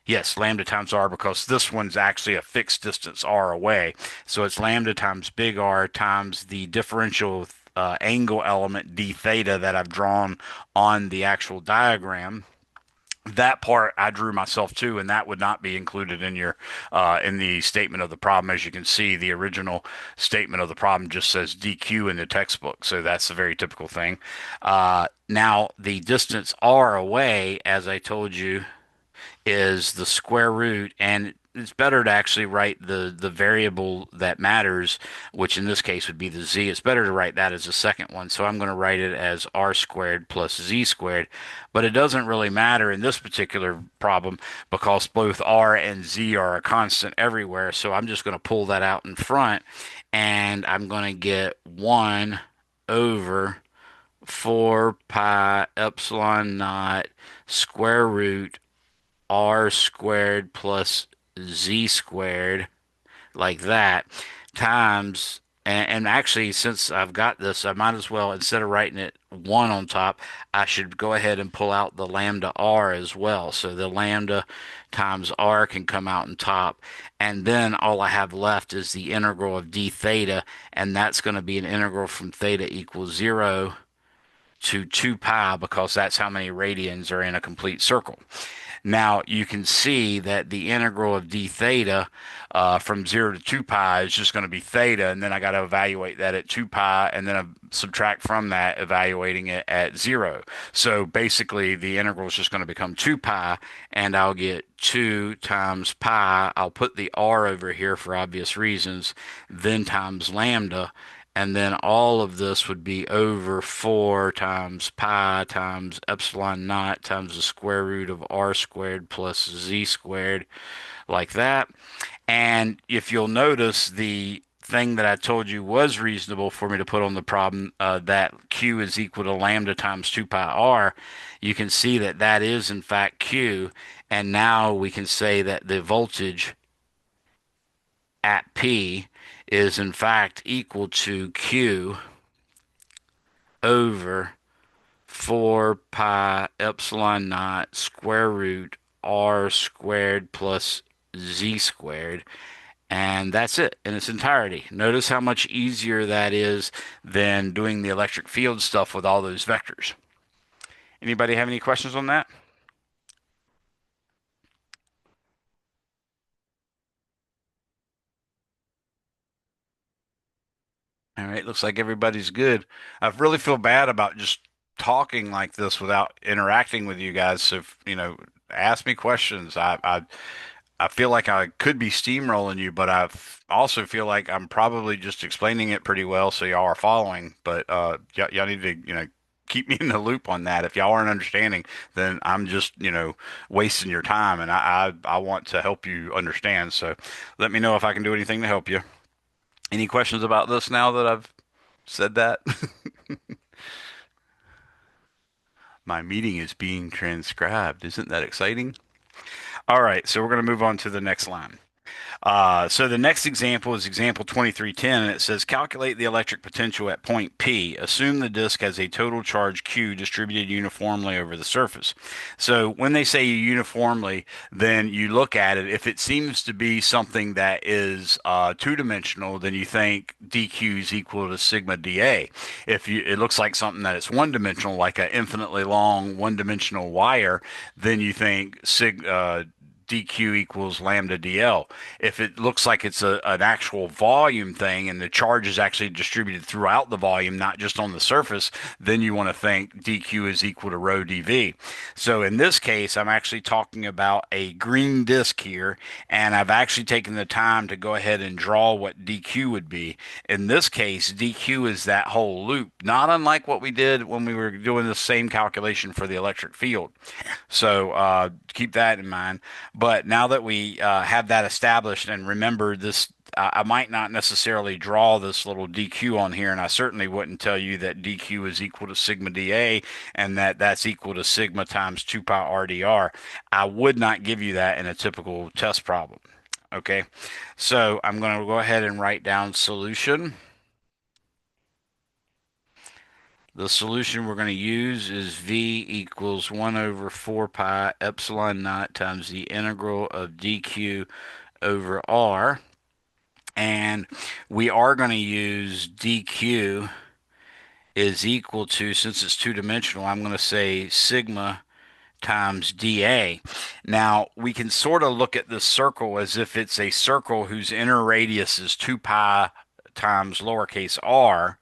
yes, lambda times r, because this one's actually a fixed distance r away. So it's lambda times big R times the differential angle element d theta that I've drawn on the actual diagram. That part I drew myself too, and that would not be included in your in the statement of the problem. As you can see, the original statement of the problem just says dq in the textbook, so that's a very typical thing. Now the distance r away, as I told you, is the square root, and it's better to actually write the variable that matters, which in this case would be the z. It's better to write that as the second one, so I'm going to write it as r squared plus z squared, but it doesn't really matter in this particular problem because both r and z are a constant everywhere, so I'm just going to pull that out in front, and I'm going to get 1 over 4 pi epsilon naught square root r squared plus z squared, like that, times And actually, since I've got this, I might as well, instead of writing it 1 on top, I should go ahead and pull out the lambda r as well. So the lambda times r can come out on top. And then all I have left is the integral of d theta, and that's going to be an integral from theta equals 0 to 2 pi because that's how many radians are in a complete circle. Now you can see that the integral of d theta from 0 to 2 pi is just going to be theta, and then I got to evaluate that at 2 pi, and then I subtract from that, evaluating it at 0. So basically, the integral is just going to become 2 pi, and I'll get 2 times pi. I'll put the r over here for obvious reasons, then times lambda, and then all of this would be over 4 times pi times epsilon naught times the square root of r squared plus z squared, like that. And if you'll notice, the thing that I told you was reasonable for me to put on the problem, that q is equal to lambda times 2 pi r, you can see that that is in fact q. And now we can say that the voltage at P is in fact equal to Q over 4 pi epsilon naught square root R squared plus Z squared. And that's it in its entirety. Notice how much easier that is than doing the electric field stuff with all those vectors. Anybody have any questions on that? All right, looks like everybody's good. I really feel bad about just talking like this without interacting with you guys. So, ask me questions. I feel like I could be steamrolling you, but also feel like I'm probably just explaining it pretty well, so y'all are following. But y'all need to, keep me in the loop on that. If y'all aren't understanding, then I'm just, wasting your time, and I want to help you understand. So let me know if I can do anything to help you. Any questions about this now that I've said that? My meeting is being transcribed. Isn't that exciting? All right, so we're going to move on to the next line. So the next example is example 2310, and it says calculate the electric potential at point P. Assume the disk has a total charge Q distributed uniformly over the surface. So when they say uniformly, then you look at it. If it seems to be something that is two-dimensional, then you think dq is equal to sigma dA. If it looks like something that is one-dimensional, like an infinitely long one-dimensional wire, then you think dq equals lambda dl. If it looks like it's an actual volume thing and the charge is actually distributed throughout the volume, not just on the surface, then you want to think dq is equal to rho dv. So in this case, I'm actually talking about a green disk here, and I've actually taken the time to go ahead and draw what dq would be. In this case, dq is that whole loop, not unlike what we did when we were doing the same calculation for the electric field. So keep that in mind. But now that we have that established, and remember this, I might not necessarily draw this little dq on here, and I certainly wouldn't tell you that dq is equal to sigma dA and that that's equal to sigma times 2 pi rdr. I would not give you that in a typical test problem. Okay, so I'm going to go ahead and write down solution. The solution we're going to use is V equals 1 over 4 pi epsilon naught times the integral of dq over r. And we are going to use dq is equal to, since it's two-dimensional, I'm going to say sigma times dA. Now, we can sort of look at this circle as if it's a circle whose inner radius is 2 pi times lowercase r.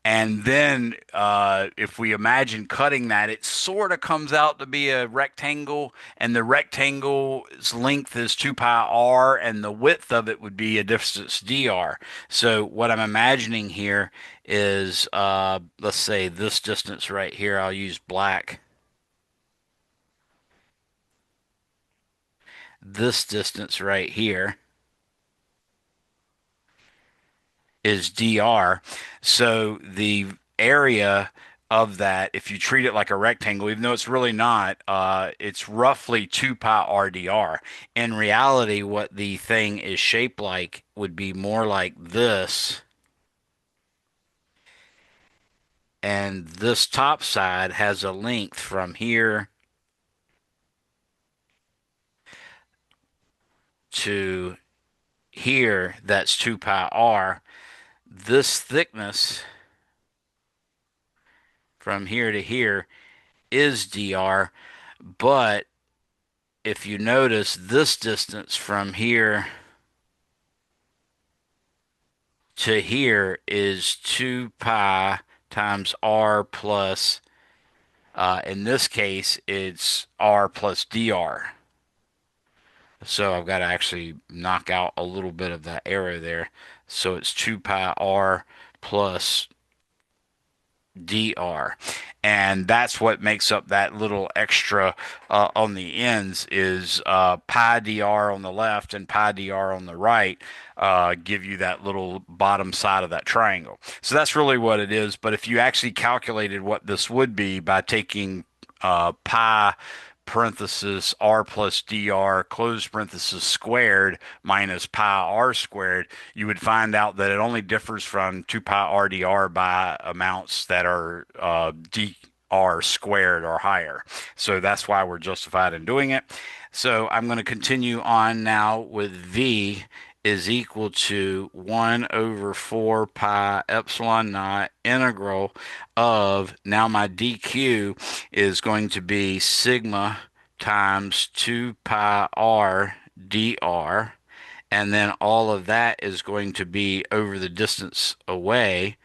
And then if we imagine cutting that, it sort of comes out to be a rectangle, and the rectangle's length is 2 pi r, and the width of it would be a distance dr. So what I'm imagining here is, let's say this distance right here, I'll use black. This distance right here is dr. So the area of that, if you treat it like a rectangle, even though it's really not, it's roughly 2 pi rdr. In reality, what the thing is shaped like would be more like this And this top side has a length from here to here that's 2 pi r. This thickness from here to here is dr, but if you notice, this distance from here to here is 2 pi times r plus, in this case, it's r plus dr. So I've got to actually knock out a little bit of that arrow there. So it's 2 pi r plus dr, and that's what makes up that little extra on the ends is pi dr on the left and pi dr on the right, give you that little bottom side of that triangle. So that's really what it is. But if you actually calculated what this would be by taking pi parenthesis r plus dr close parenthesis squared minus pi r squared, you would find out that it only differs from 2 pi r dr by amounts that are dr squared or higher. So that's why we're justified in doing it. So I'm going to continue on now with v is equal to 1 over 4 pi epsilon naught integral of, now my dq is going to be sigma times 2 pi r dr, and then all of that is going to be over the distance away,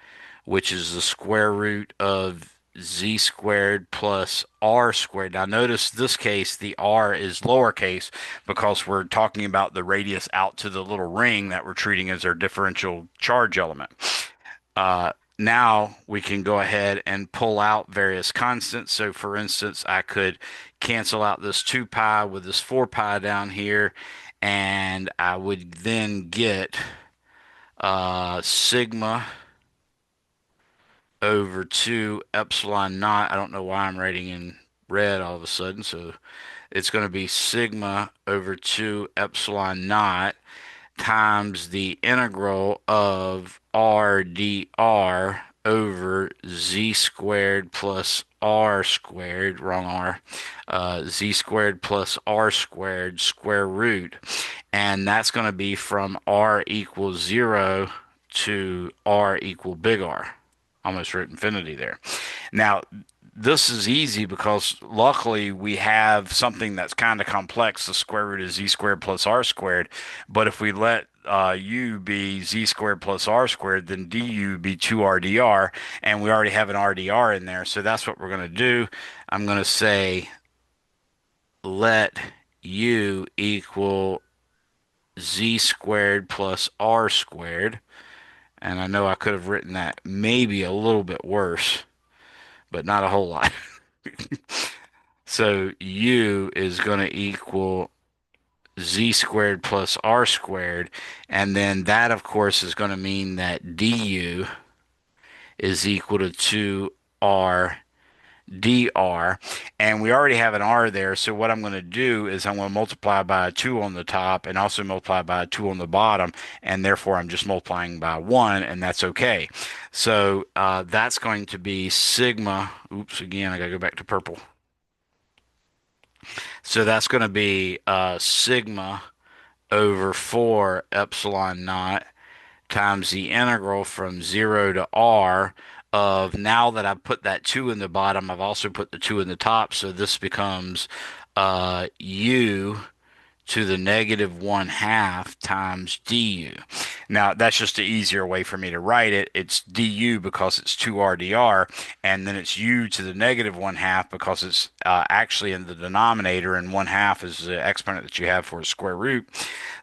which is the square root of z squared plus r squared. Now notice this case, the r is lowercase because we're talking about the radius out to the little ring that we're treating as our differential charge element. Now we can go ahead and pull out various constants. So for instance, I could cancel out this 2 pi with this 4 pi down here, and I would then get sigma over 2 epsilon naught. I don't know why I'm writing in red all of a sudden. So it's going to be sigma over 2 epsilon naught times the integral of r dr over z squared plus r squared, wrong r, z squared plus r squared square root. And that's going to be from r equals 0 to r equal big R. Almost wrote infinity there. Now, this is easy because luckily we have something that's kind of complex, the square root of z squared plus r squared. But if we let u be z squared plus r squared, then du be 2rdr, and we already have an rdr in there. So that's what we're going to do. I'm going to say let u equal z squared plus r squared. And I know I could have written that maybe a little bit worse, but not a whole lot. So u is going to equal z squared plus r squared. And then that, of course, is going to mean that du is equal to 2r dr. And we already have an r there. So what I'm going to do is I'm going to multiply by a 2 on the top and also multiply by a 2 on the bottom. And therefore, I'm just multiplying by 1, and that's okay. So that's going to be sigma. Oops, again, I got to go back to purple. So that's going to be sigma over 4 epsilon naught times the integral from 0 to r of, now that I've put that 2 in the bottom, I've also put the 2 in the top. So this becomes u to the negative 1/2 times du. Now, that's just an easier way for me to write it. It's du because it's 2rdr, and then it's u to the negative 1/2 because it's actually in the denominator, and 1/2 is the exponent that you have for a square root.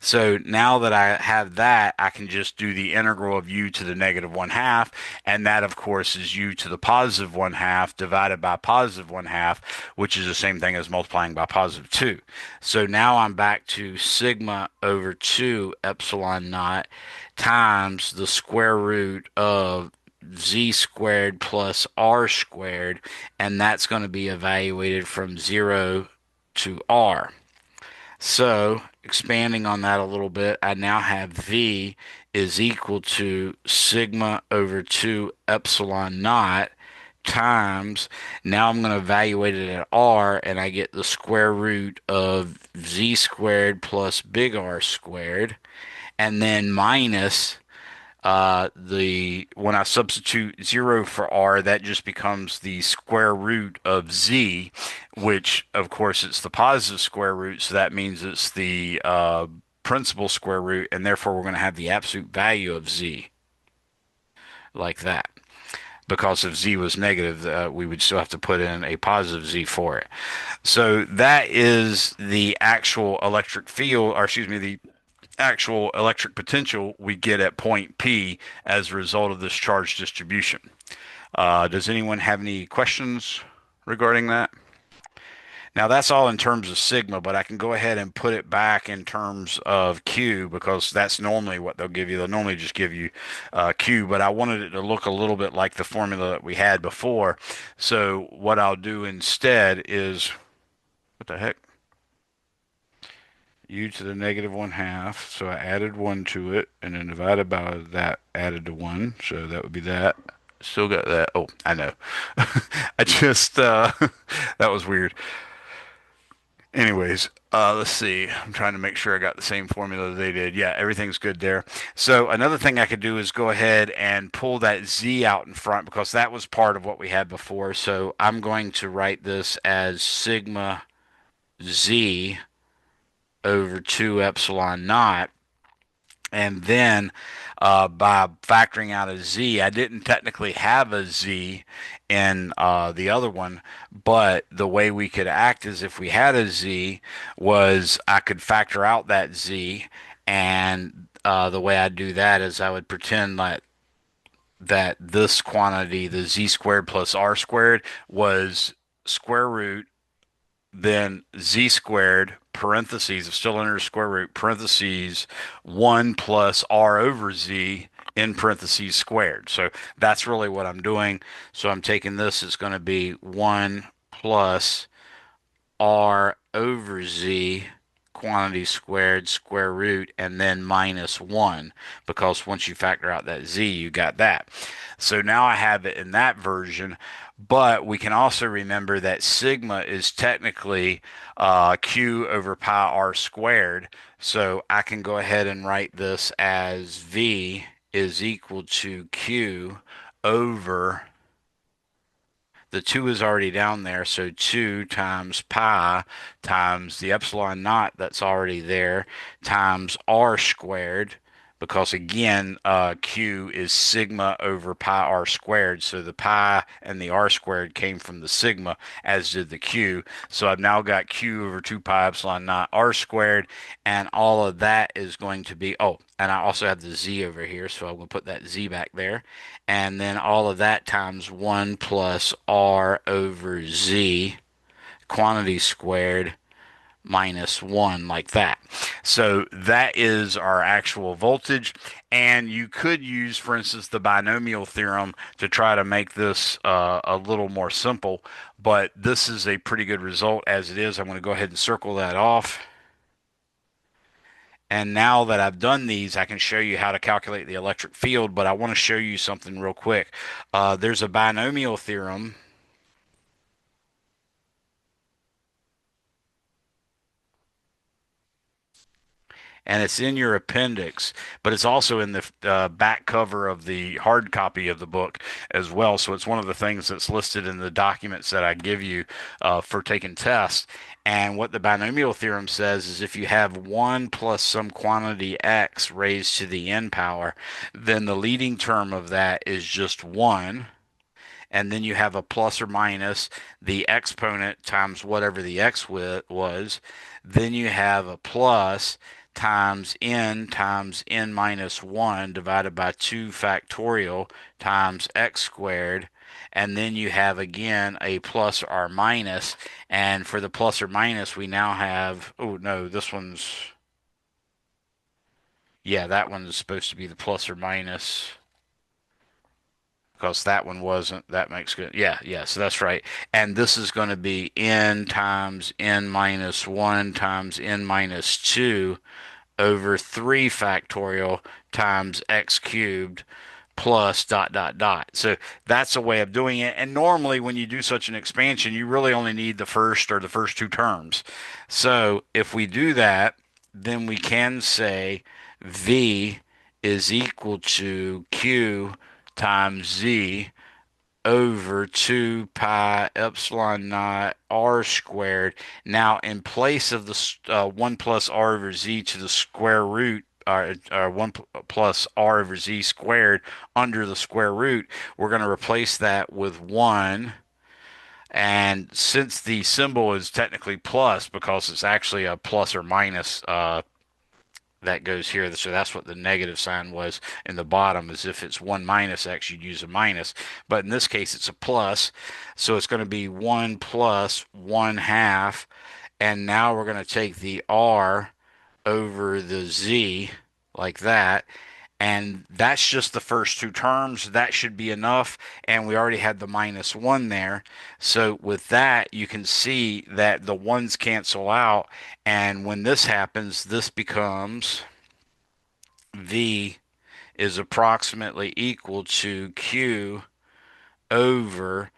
So now that I have that, I can just do the integral of u to the negative 1/2, and that, of course, is u to the positive 1/2 divided by positive 1/2, which is the same thing as multiplying by positive 2. So now I'm back to sigma over 2 epsilon naught times the square root of z squared plus r squared, and that's going to be evaluated from 0 to r. So expanding on that a little bit, I now have v is equal to sigma over 2 epsilon naught times, now I'm going to evaluate it at r, and I get the square root of z squared plus big R squared, and then minus the when I substitute 0 for r, that just becomes the square root of z, which of course it's the positive square root, so that means it's the principal square root, and therefore we're going to have the absolute value of z like that. Because if z was negative, we would still have to put in a positive z for it. So that is the actual electric field, or excuse me, the actual electric potential we get at point P as a result of this charge distribution. Does anyone have any questions regarding that? Now that's all in terms of sigma, but I can go ahead and put it back in terms of Q because that's normally what they'll give you. They'll normally just give you Q, but I wanted it to look a little bit like the formula that we had before. So what I'll do instead is, what the heck? U to the negative 1/2. So I added 1 to it and then divided by that added to 1. So that would be that. Still got that. Oh, I know. I just, that was weird. Anyways, let's see. I'm trying to make sure I got the same formula they did. Yeah, everything's good there. So another thing I could do is go ahead and pull that z out in front because that was part of what we had before. So I'm going to write this as sigma z over 2 epsilon naught. And then by factoring out a z, I didn't technically have a z in the other one, but the way we could act as if we had a z was I could factor out that z, and the way I'd do that is I would pretend that this quantity, the z squared plus r squared, was square root then z squared parentheses still under square root parentheses 1 plus r over z in parentheses squared. So that's really what I'm doing. So I'm taking this, it's going to be 1 plus r over z quantity squared square root and then minus 1 because once you factor out that z you got that. So now I have it in that version, but we can also remember that sigma is technically q over pi r squared. So I can go ahead and write this as v is equal to q over the 2 is already down there, so 2 times pi times the epsilon naught that's already there times r squared, because again, q is sigma over pi r squared, so the pi and the r squared came from the sigma, as did the q. So I've now got q over 2 pi epsilon naught r squared, and all of that is going to be, oh, and I also have the z over here, so I'm going to put that z back there. And then all of that times 1 plus r over z quantity squared minus 1 like that. So that is our actual voltage. And you could use, for instance, the binomial theorem to try to make this a little more simple. But this is a pretty good result as it is. I'm going to go ahead and circle that off. And now that I've done these, I can show you how to calculate the electric field, but I want to show you something real quick. There's a binomial theorem, and it's in your appendix, but it's also in the back cover of the hard copy of the book as well. So it's one of the things that's listed in the documents that I give you for taking tests. And what the binomial theorem says is if you have 1 plus some quantity x raised to the n power, then the leading term of that is just 1, and then you have a plus or minus the exponent times whatever the x was. Then you have a plus times n minus 1 divided by 2 factorial times x squared. And then you have again a plus or minus. And for the plus or minus, we now have, oh no, this one's, yeah, that one's supposed to be the plus or minus because that one wasn't. That makes good. Yeah, yeah. So that's right. And this is going to be n times n minus 1 times n minus 2 over 3 factorial times x cubed plus dot dot dot. So that's a way of doing it. And normally when you do such an expansion, you really only need the first or the first two terms. So if we do that, then we can say V is equal to Q times Z over 2 pi epsilon naught r squared. Now, in place of the 1 plus r over z to the square root, 1 plus r over z squared under the square root, we're going to replace that with 1. And since the symbol is technically plus because it's actually a plus or minus that goes here. So that's what the negative sign was in the bottom, as if it's 1 minus x, you'd use a minus. But in this case, it's a plus. So it's going to be 1 plus 1 half. And now we're going to take the r over the z like that. And that's just the first two terms. That should be enough. And we already had the minus 1 there. So with that, you can see that the ones cancel out. And when this happens, this becomes V is approximately equal to Q over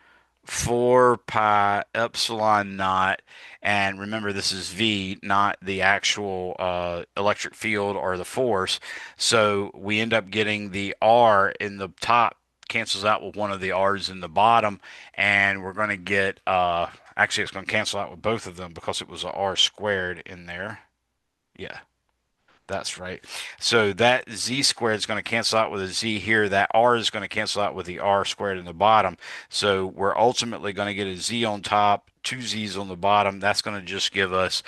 4 pi epsilon naught. And remember, this is V, not the actual electric field or the force. So we end up getting the R in the top cancels out with one of the R's in the bottom. And we're going to get, actually, it's going to cancel out with both of them because it was a R squared in there. Yeah. That's right. So that z squared is going to cancel out with a z here. That r is going to cancel out with the r squared in the bottom. So we're ultimately going to get a z on top, two z's on the bottom. That's going to just give us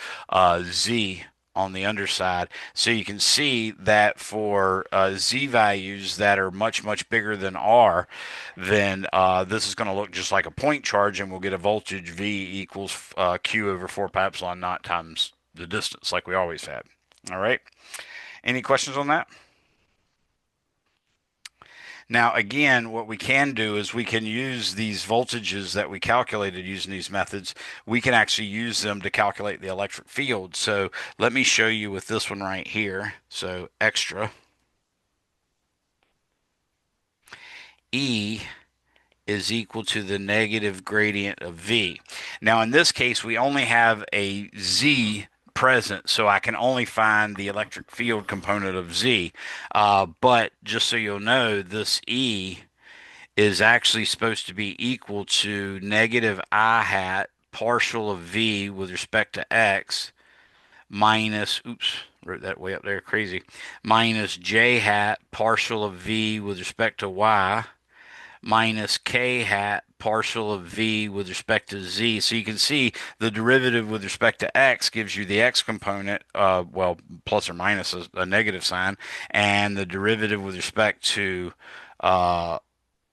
z on the underside. So you can see that for z values that are much, much bigger than r, then this is going to look just like a point charge, and we'll get a voltage V equals Q over 4 pi epsilon naught times the distance, like we always had. All right. Any questions on that? Now, again, what we can do is we can use these voltages that we calculated using these methods. We can actually use them to calculate the electric field. So let me show you with this one right here. So extra E is equal to the negative gradient of V. Now, in this case, we only have a Z present, so I can only find the electric field component of Z. But just so you'll know, this E is actually supposed to be equal to negative I hat partial of V with respect to X minus, oops, wrote that way up there, crazy, minus J hat partial of V with respect to Y minus k hat partial of v with respect to z. So you can see the derivative with respect to x gives you the x component, well, plus or minus a negative sign, and the derivative with respect to uh,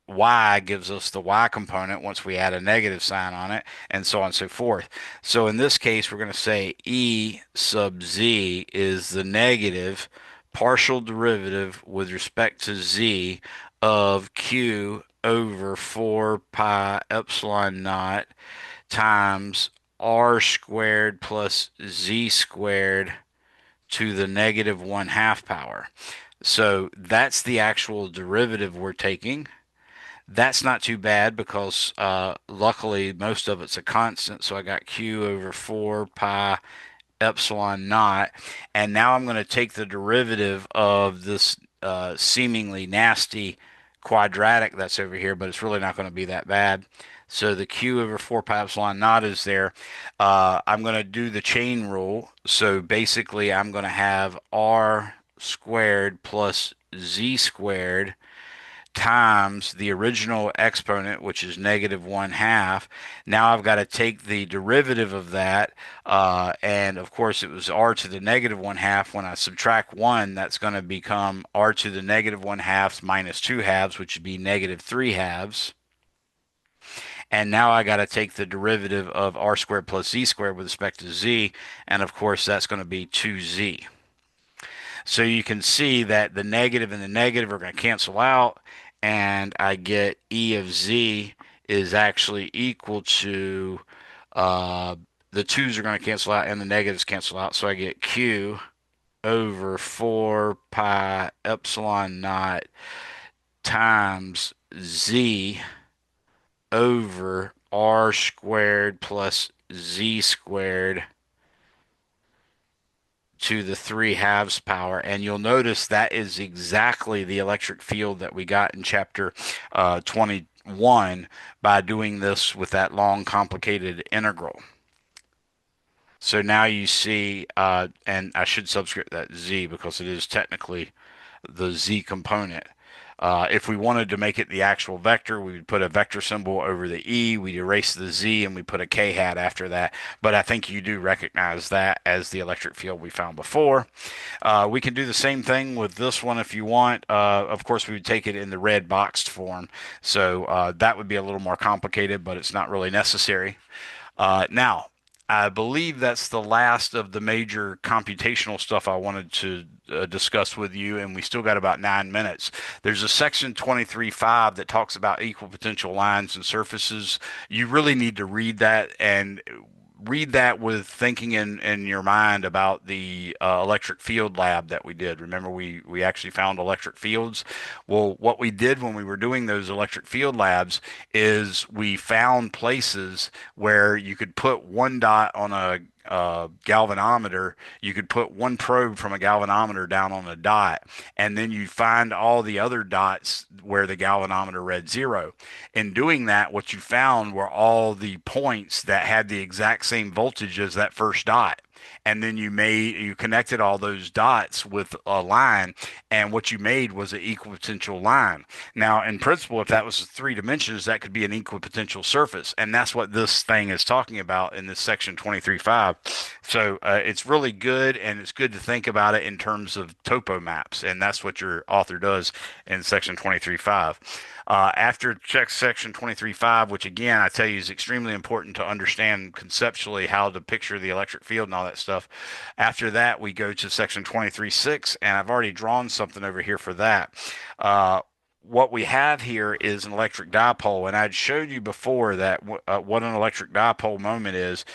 y gives us the y component once we add a negative sign on it, and so on and so forth. So in this case, we're going to say E sub z is the negative partial derivative with respect to z of q over 4 pi epsilon naught times r squared plus z squared to the negative 1 half power. So that's the actual derivative we're taking. That's not too bad because luckily most of it's a constant. So I got q over 4 pi epsilon naught. And now I'm going to take the derivative of this seemingly nasty quadratic that's over here, but it's really not going to be that bad. So the q over 4 pi epsilon naught is there. I'm going to do the chain rule. So basically, I'm going to have r squared plus z squared times the original exponent, which is negative 1 half. Now I've got to take the derivative of that, and of course it was r to the negative 1 half. When I subtract 1, that's going to become r to the negative 1 halves minus 2 halves, which would be negative 3 halves. And now I got to take the derivative of r squared plus z squared with respect to z, and of course that's going to be 2z. So you can see that the negative and the negative are going to cancel out, and I get E of Z is actually equal to uh, the twos are going to cancel out and the negatives cancel out. So I get Q over 4 pi epsilon naught times z over r squared plus z squared to the 3/2 power. And you'll notice that is exactly the electric field that we got in chapter 21 by doing this with that long complicated integral. So now you see, and I should subscript that z because it is technically the z component. If we wanted to make it the actual vector, we would put a vector symbol over the e, we'd erase the z, and we put a k hat after that. But I think you do recognize that as the electric field we found before. We can do the same thing with this one if you want. Of course, we would take it in the red boxed form. So that would be a little more complicated, but it's not really necessary. Now, I believe that's the last of the major computational stuff I wanted to discuss with you, and we still got about 9 minutes. There's a section 23.5 that talks about equal potential lines and surfaces. You really need to read that and read that with thinking in your mind about the electric field lab that we did. Remember, we actually found electric fields. Well, what we did when we were doing those electric field labs is we found places where you could put one dot on a galvanometer, you could put one probe from a galvanometer down on a dot, and then you find all the other dots where the galvanometer read zero. In doing that, what you found were all the points that had the exact same voltage as that first dot. And then you connected all those dots with a line, and what you made was an equipotential line. Now, in principle, if that was 3 dimensions, that could be an equipotential surface, and that's what this thing is talking about in this section 23.5. So it's really good, and it's good to think about it in terms of topo maps, and that's what your author does in section 23.5. After check section 23.5, which again I tell you is extremely important to understand conceptually how to picture the electric field and all that stuff. After that, we go to section 23.6, and I've already drawn something over here for that. What we have here is an electric dipole, and I'd showed you before that what an electric dipole moment is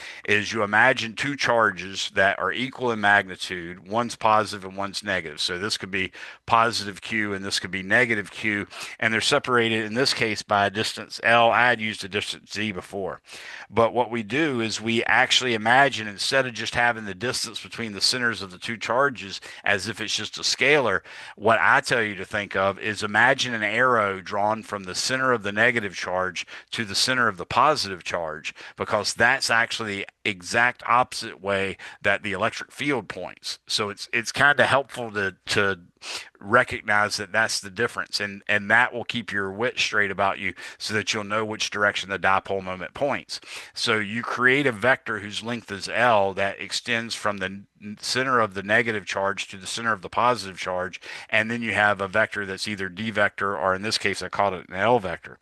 you imagine two charges that are equal in magnitude. One's positive and one's negative. So this could be positive q and this could be negative q, and they're separated in this case by a distance L. I had used a distance z before. But what we do is we actually imagine, instead of just having the distance between the centers of the two charges as if it's just a scalar, what I tell you to think of is imagine an arrow drawn from the center of the negative charge to the center of the positive charge, because that's actually the exact opposite way that the electric field points. So it's kind of helpful to recognize that that's the difference, and that will keep your wit straight about you so that you'll know which direction the dipole moment points. So you create a vector whose length is L that extends from the center of the negative charge to the center of the positive charge, and then you have a vector that's either d vector, or in this case I called it an L vector.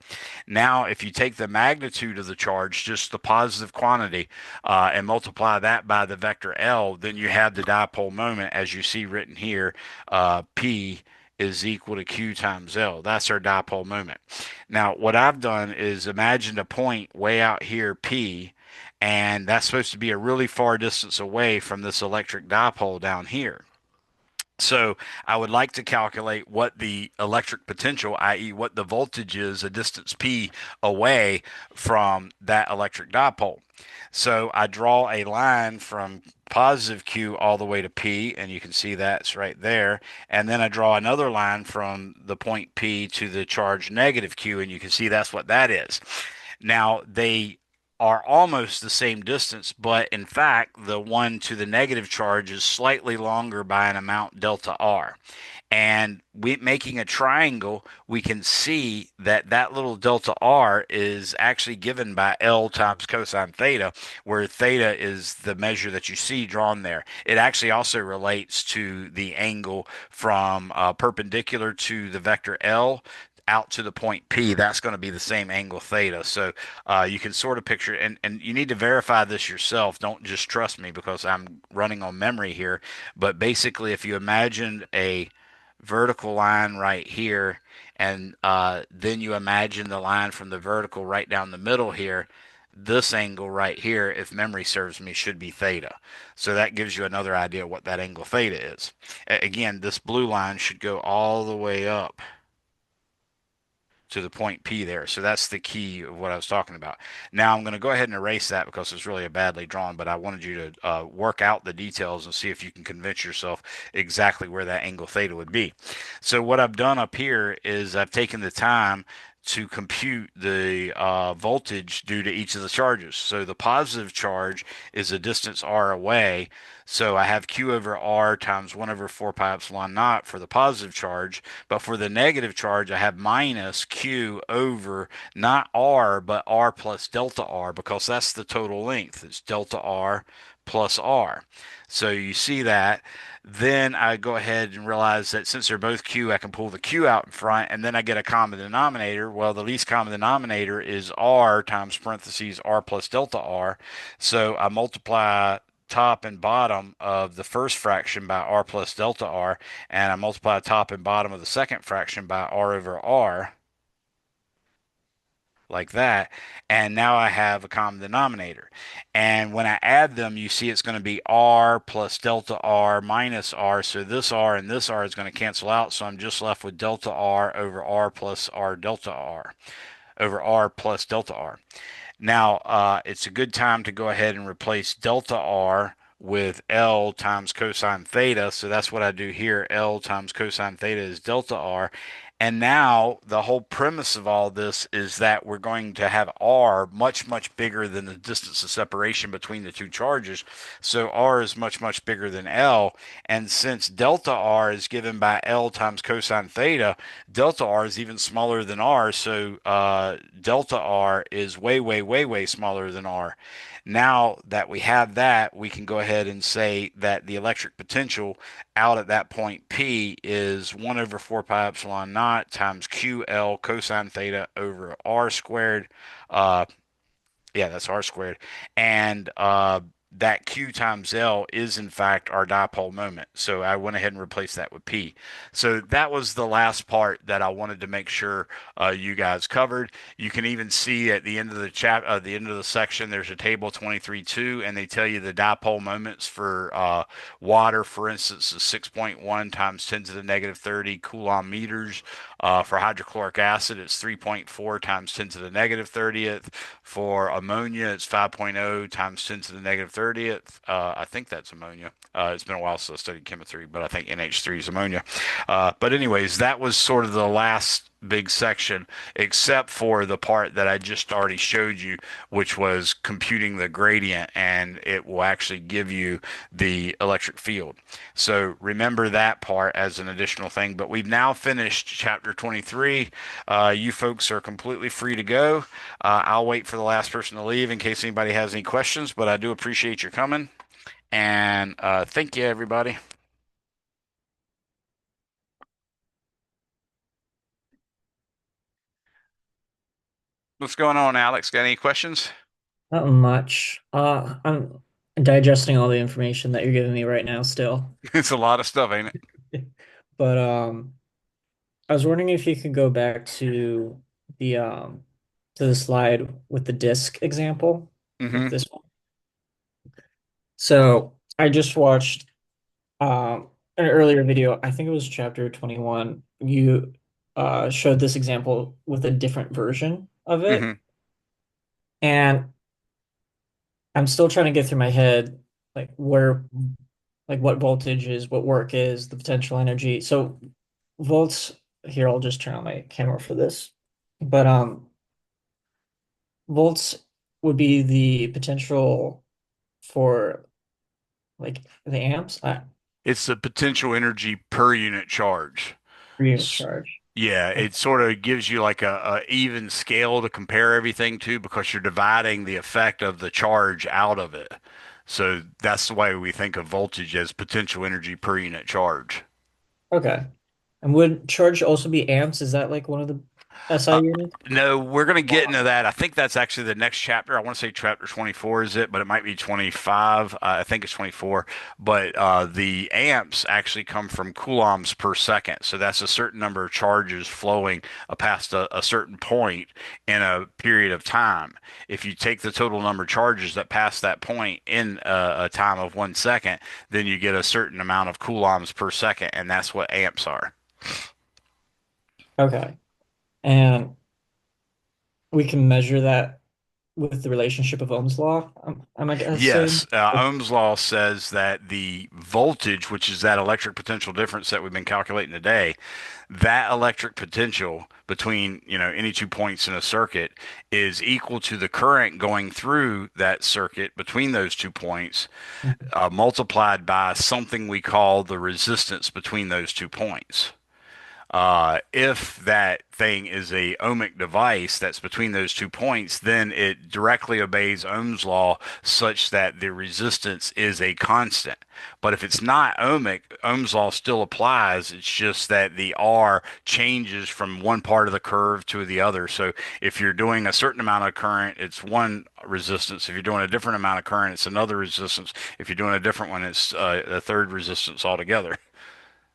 Now if you take the magnitude of the charge, just the positive quantity, and multiply that by the vector L, then you have the dipole moment as you see written here. P is equal to Q times L. That's our dipole moment. Now, what I've done is imagined a point way out here, P, and that's supposed to be a really far distance away from this electric dipole down here. So I would like to calculate what the electric potential, i.e. what the voltage is a distance P away from that electric dipole. So I draw a line from positive Q all the way to P, and you can see that's right there. And then I draw another line from the point P to the charge negative Q, and you can see that's what that is. Now, they are almost the same distance, but in fact, the one to the negative charge is slightly longer by an amount delta R. And making a triangle, we can see that that little delta R is actually given by L times cosine theta, where theta is the measure that you see drawn there. It actually also relates to the angle from perpendicular to the vector L out to the point P. That's going to be the same angle theta. So you can sort of picture it, and you need to verify this yourself. Don't just trust me because I'm running on memory here. But basically, if you imagine a vertical line right here, and then you imagine the line from the vertical right down the middle here, this angle right here, if memory serves me, should be theta. So that gives you another idea what that angle theta is. Again, this blue line should go all the way up to the point P there. So that's the key of what I was talking about. Now I'm going to go ahead and erase that because it's really a badly drawn, but I wanted you to work out the details and see if you can convince yourself exactly where that angle theta would be. So what I've done up here is I've taken the time to compute the voltage due to each of the charges. So the positive charge is a distance r away. So I have Q over R times 1 over 4 pi epsilon naught for the positive charge. But for the negative charge, I have minus Q over not R, but R plus delta R because that's the total length. It's delta R plus R. So you see that. Then I go ahead and realize that since they're both Q, I can pull the Q out in front, and then I get a common denominator. Well, the least common denominator is R times parentheses R plus delta R. So I multiply top and bottom of the first fraction by R plus delta R, and I multiply top and bottom of the second fraction by R over R, like that. And now I have a common denominator. And when I add them, you see it's going to be R plus delta R minus R. So this R and this R is going to cancel out. So I'm just left with delta R over R plus R delta R over R plus delta R. Now, it's a good time to go ahead and replace delta R with L times cosine theta. So that's what I do here. L times cosine theta is delta R. And now the whole premise of all this is that we're going to have R much, much bigger than the distance of separation between the two charges. So R is much, much bigger than L. And since delta R is given by L times cosine theta, delta R is even smaller than R. So delta R is way, way, way, way smaller than R. Now that we have that, we can go ahead and say that the electric potential out at that point P is 1 over 4 pi epsilon naught times QL cosine theta over R squared. Uh, yeah, that's R squared. And that Q times L is in fact our dipole moment. So I went ahead and replaced that with P. So that was the last part that I wanted to make sure you guys covered. You can even see at the end of the the end of the section, there's a table 23.2, and they tell you the dipole moments for water, for instance, is 6.1 times 10 to the negative 30 coulomb meters. For hydrochloric acid, it's 3.4 times 10 to the negative 30th. For ammonia, it's 5.0 times 10 to the negative 30th. I think that's ammonia. It's been a while since I studied chemistry, but I think NH3 is ammonia. But anyways, that was sort of the last big section, except for the part that I just already showed you, which was computing the gradient, and it will actually give you the electric field. So remember that part as an additional thing. But we've now finished chapter 23. You folks are completely free to go. I'll wait for the last person to leave in case anybody has any questions, but I do appreciate your coming. And thank you, everybody. What's going on, Alex? Got any questions? Not much. I'm digesting all the information that you're giving me right now still. It's a lot of stuff, ain't it? But I was wondering if you could go back the to the slide with the disk example, like Mm-hmm. this one. So I just watched an earlier video, I think it was chapter 21. You showed this example with a different version of it. Mm-hmm. And I'm still trying to get through my head like where like what voltage is, what work is, the potential energy. So volts here, I'll just turn on my camera for this. But volts would be the potential for like the amps, It's the potential energy per unit charge. per unit S- charge. Yeah, Okay. it sort of gives you like a even scale to compare everything to because you're dividing the effect of the charge out of it. So that's the way we think of voltage as potential energy per unit charge. Okay. And would charge also be amps? Is that like one of the SI Uh, units? no, we're going to get into that. I think that's actually the next chapter. I want to say chapter 24 is it, but it might be 25. I think it's 24. But the amps actually come from coulombs per second. So that's a certain number of charges flowing past a certain point in a period of time. If you take the total number of charges that pass that point in a time of 1 second, then you get a certain amount of coulombs per second, and that's what amps are. Okay. And we can measure that with the relationship of Ohm's law, am I guessing? Yes, Ohm's law says that the voltage, which is that electric potential difference that we've been calculating today, that electric potential between, any 2 points in a circuit is equal to the current going through that circuit between those 2 points, multiplied by something we call the resistance between those 2 points. If that thing is a ohmic device that's between those 2 points, then it directly obeys Ohm's law such that the resistance is a constant. But if it's not ohmic, Ohm's law still applies. It's just that the R changes from one part of the curve to the other. So if you're doing a certain amount of current, it's one resistance. If you're doing a different amount of current, it's another resistance. If you're doing a different one, it's a third resistance altogether.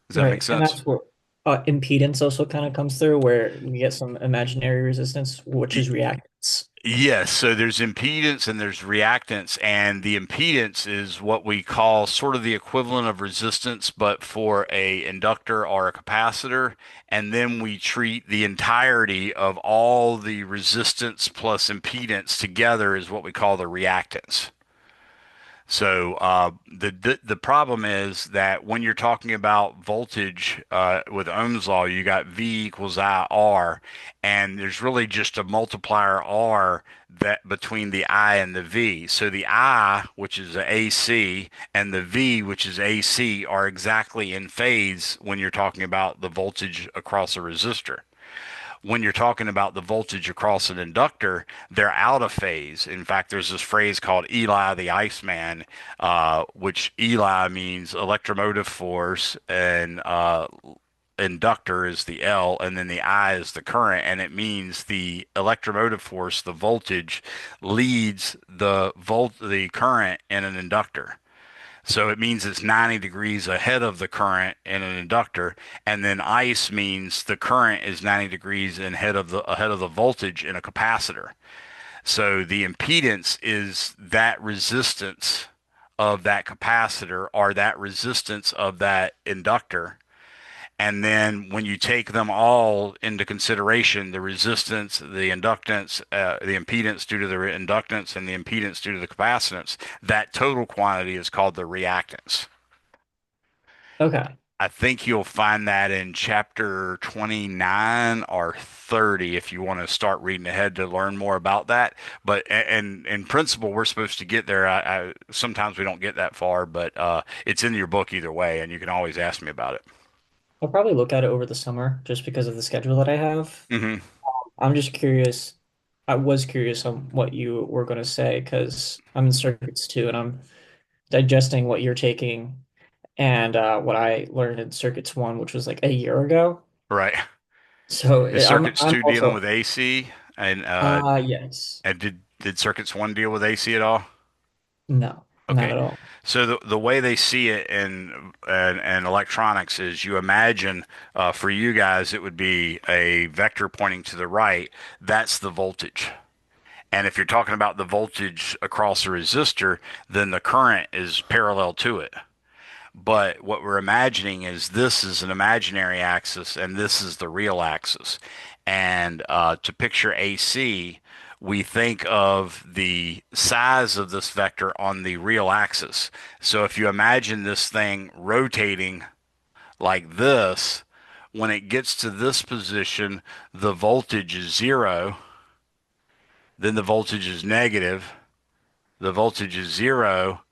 Does that make Right. And sense? that's where impedance also kind of comes through, where we get some imaginary resistance, which is reactance. Yes, so there's impedance and there's reactance, and the impedance is what we call sort of the equivalent of resistance, but for a inductor or a capacitor, and then we treat the entirety of all the resistance plus impedance together is what we call the reactance. So the problem is that when you're talking about voltage with Ohm's law, you got V equals I R, and there's really just a multiplier R that between the I and the V. So the I, which is a AC, and the V, which is AC, are exactly in phase when you're talking about the voltage across a resistor. When you're talking about the voltage across an inductor, they're out of phase. In fact, there's this phrase called Eli the Iceman, which Eli means electromotive force, and inductor is the L, and then the I is the current, and it means the electromotive force, the voltage, leads the current in an inductor. So it means it's 90 degrees ahead of the current in an inductor, and then ice means the current is 90 degrees ahead of the voltage in a capacitor. So the impedance is that resistance of that capacitor or that resistance of that inductor. And then when you take them all into consideration, the resistance, the inductance, the impedance due to the inductance, and the impedance due to the capacitance, that total quantity is called the reactance. Okay. I think you'll find that in chapter 29 or 30 if you want to start reading ahead to learn more about that. But and in principle, we're supposed to get there. Sometimes we don't get that far, but it's in your book either way, and you can always ask me about it. I'll probably look at it over the summer just because of the schedule that I have. Hmm. I'm just curious. I was curious on what you were going to say because I'm in circuits too, and I'm digesting what you're taking and what I learned in circuits one, which was like a year ago. Right. So Is circuits I'm two dealing with also AC, and yes. did circuits one deal with AC at all? No, not Okay. at all. So the way they see it in electronics is you imagine for you guys it would be a vector pointing to the right. That's the voltage. And if you're talking about the voltage across a resistor, then the current is parallel to it. But what we're imagining is this is an imaginary axis and this is the real axis. And to picture AC, we think of the size of this vector on the real axis. So if you imagine this thing rotating like this, when it gets to this position, the voltage is zero, then the voltage is negative, the voltage is zero,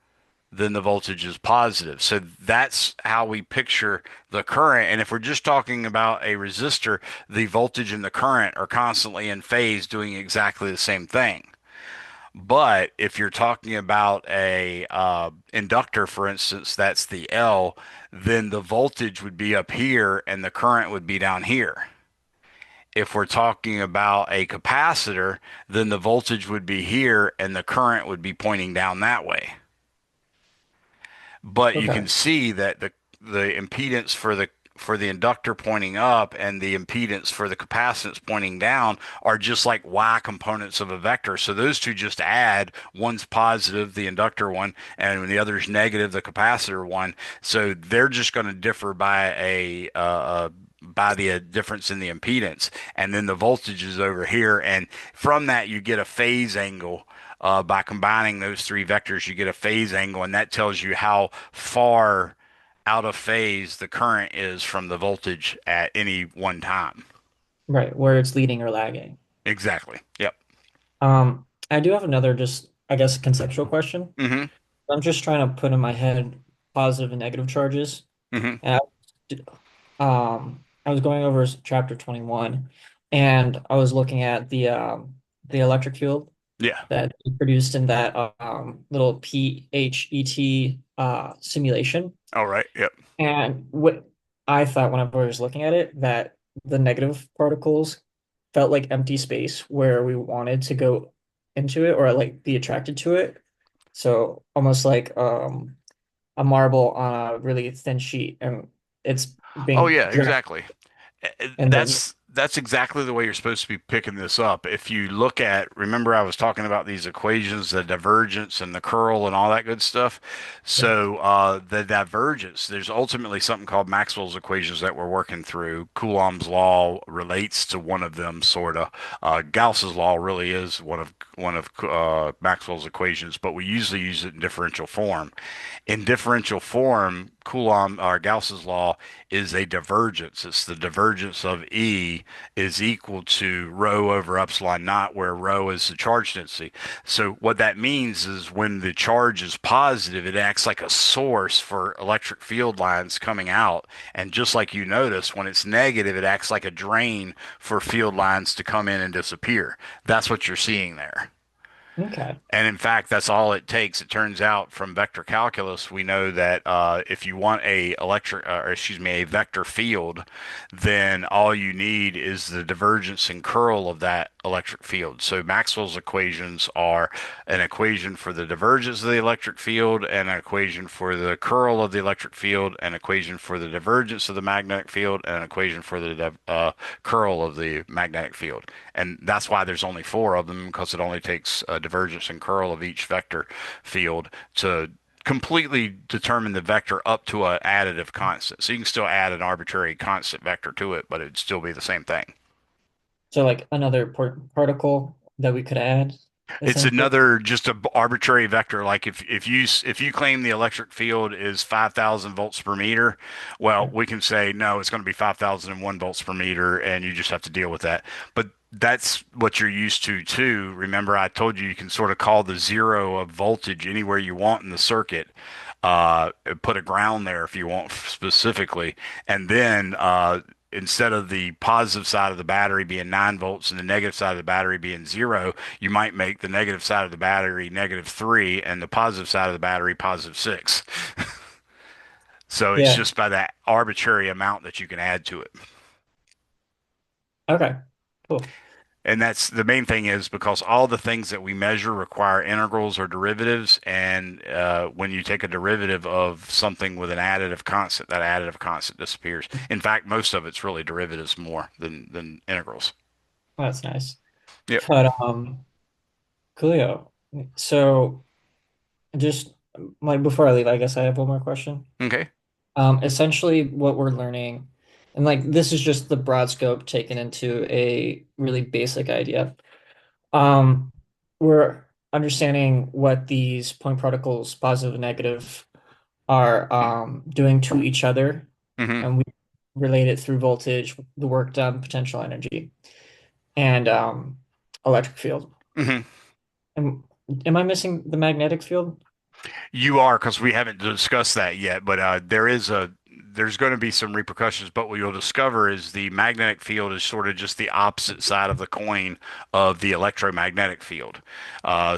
then the voltage is positive. So that's how we picture the current. And if we're just talking about a resistor, the voltage and the current are constantly in phase doing exactly the same thing. But if you're talking about a inductor, for instance, that's the L, then the voltage would be up here and the current would be down here. If we're talking about a capacitor, then the voltage would be here and the current would be pointing down that way. But you can Okay. see that the impedance for the inductor pointing up and the impedance for the capacitance pointing down are just like y components of a vector. So those two just add. One's positive, the inductor one, and the other's negative, the capacitor one. So they're just going to differ by by the difference in the impedance, and then the voltage is over here, and from that you get a phase angle. By combining those three vectors, you get a phase angle, and that tells you how far out of phase the current is from the voltage at any one time. Right, where it's leading or lagging. Exactly. Yep. I do have another just, I guess, conceptual question. Hmm. I'm just trying to put in my head positive and negative charges. Hmm. And I was going over chapter 21 and I was looking at the electric field Yeah. that is produced in that little PHET simulation. All right. Yep. And what I thought whenever I was looking at it, that the negative particles felt like empty space where we wanted to go into it or like be attracted to it. So almost like a marble on a really thin sheet and it's Oh being yeah, dragged exactly. and then That's exactly the way you're supposed to be picking this up. If you look at, remember I was talking about these equations, the divergence and the curl and all that good stuff. So the divergence, there's ultimately something called Maxwell's equations that we're working through. Coulomb's law relates to one of them, sort of. Gauss's law really is one of Maxwell's equations, but we usually use it in differential form. In differential form, Coulomb or Gauss's law is a divergence. It's the divergence of E is equal to rho over epsilon naught, where rho is the charge density. So what that means is when the charge is positive, it acts like a source for electric field lines coming out. And just like you notice, when it's negative, it acts like a drain for field lines to come in and disappear. That's what you're seeing there. okay. And in fact, that's all it takes. It turns out from vector calculus, we know that if you want a vector field, then all you need is the divergence and curl of that electric field. So Maxwell's equations are an equation for the divergence of the electric field, and an equation for the curl of the electric field, an equation for the divergence of the magnetic field, and an equation for the curl of the magnetic field. And that's why there's only four of them, because it only takes a divergence and curl of each vector field to completely determine the vector up to an additive constant. So you can still add an arbitrary constant vector to it, but it'd still be the same thing. So like another particle that we could add It's essentially. another just a arbitrary vector. Like if you claim the electric field is 5,000 volts per meter, well, we can say no, it's going to be 5,001 volts per meter, and you just have to deal with that. But that's what you're used to too. Remember, I told you you can sort of call the zero of voltage anywhere you want in the circuit. Put a ground there if you want specifically, and then instead of the positive side of the battery being 9 volts and the negative side of the battery being zero, you might make the negative side of the battery -3 and the positive side of the battery +6. So it's Yeah. just by that arbitrary amount that you can add to it. Okay. Cool. And that's the main thing is because all the things that we measure require integrals or derivatives. And when you take a derivative of something with an additive constant, that additive constant disappears. In fact, most of it's really derivatives more than integrals. That's nice. Yep. But coolio. So just like before I leave, I guess I have one more question. Okay. Essentially what we're learning, and like this is just the broad scope taken into a really basic idea. Um, we're understanding what these point particles, positive and negative, are doing to each other, Hmm. and we relate it through voltage, the work done, potential energy, and electric field. Hmm. Am, am I missing the magnetic field? You are, because we haven't discussed that yet, but there's going to be some repercussions. But what you'll discover is the magnetic field is sort of just the opposite side of the coin of the electromagnetic field.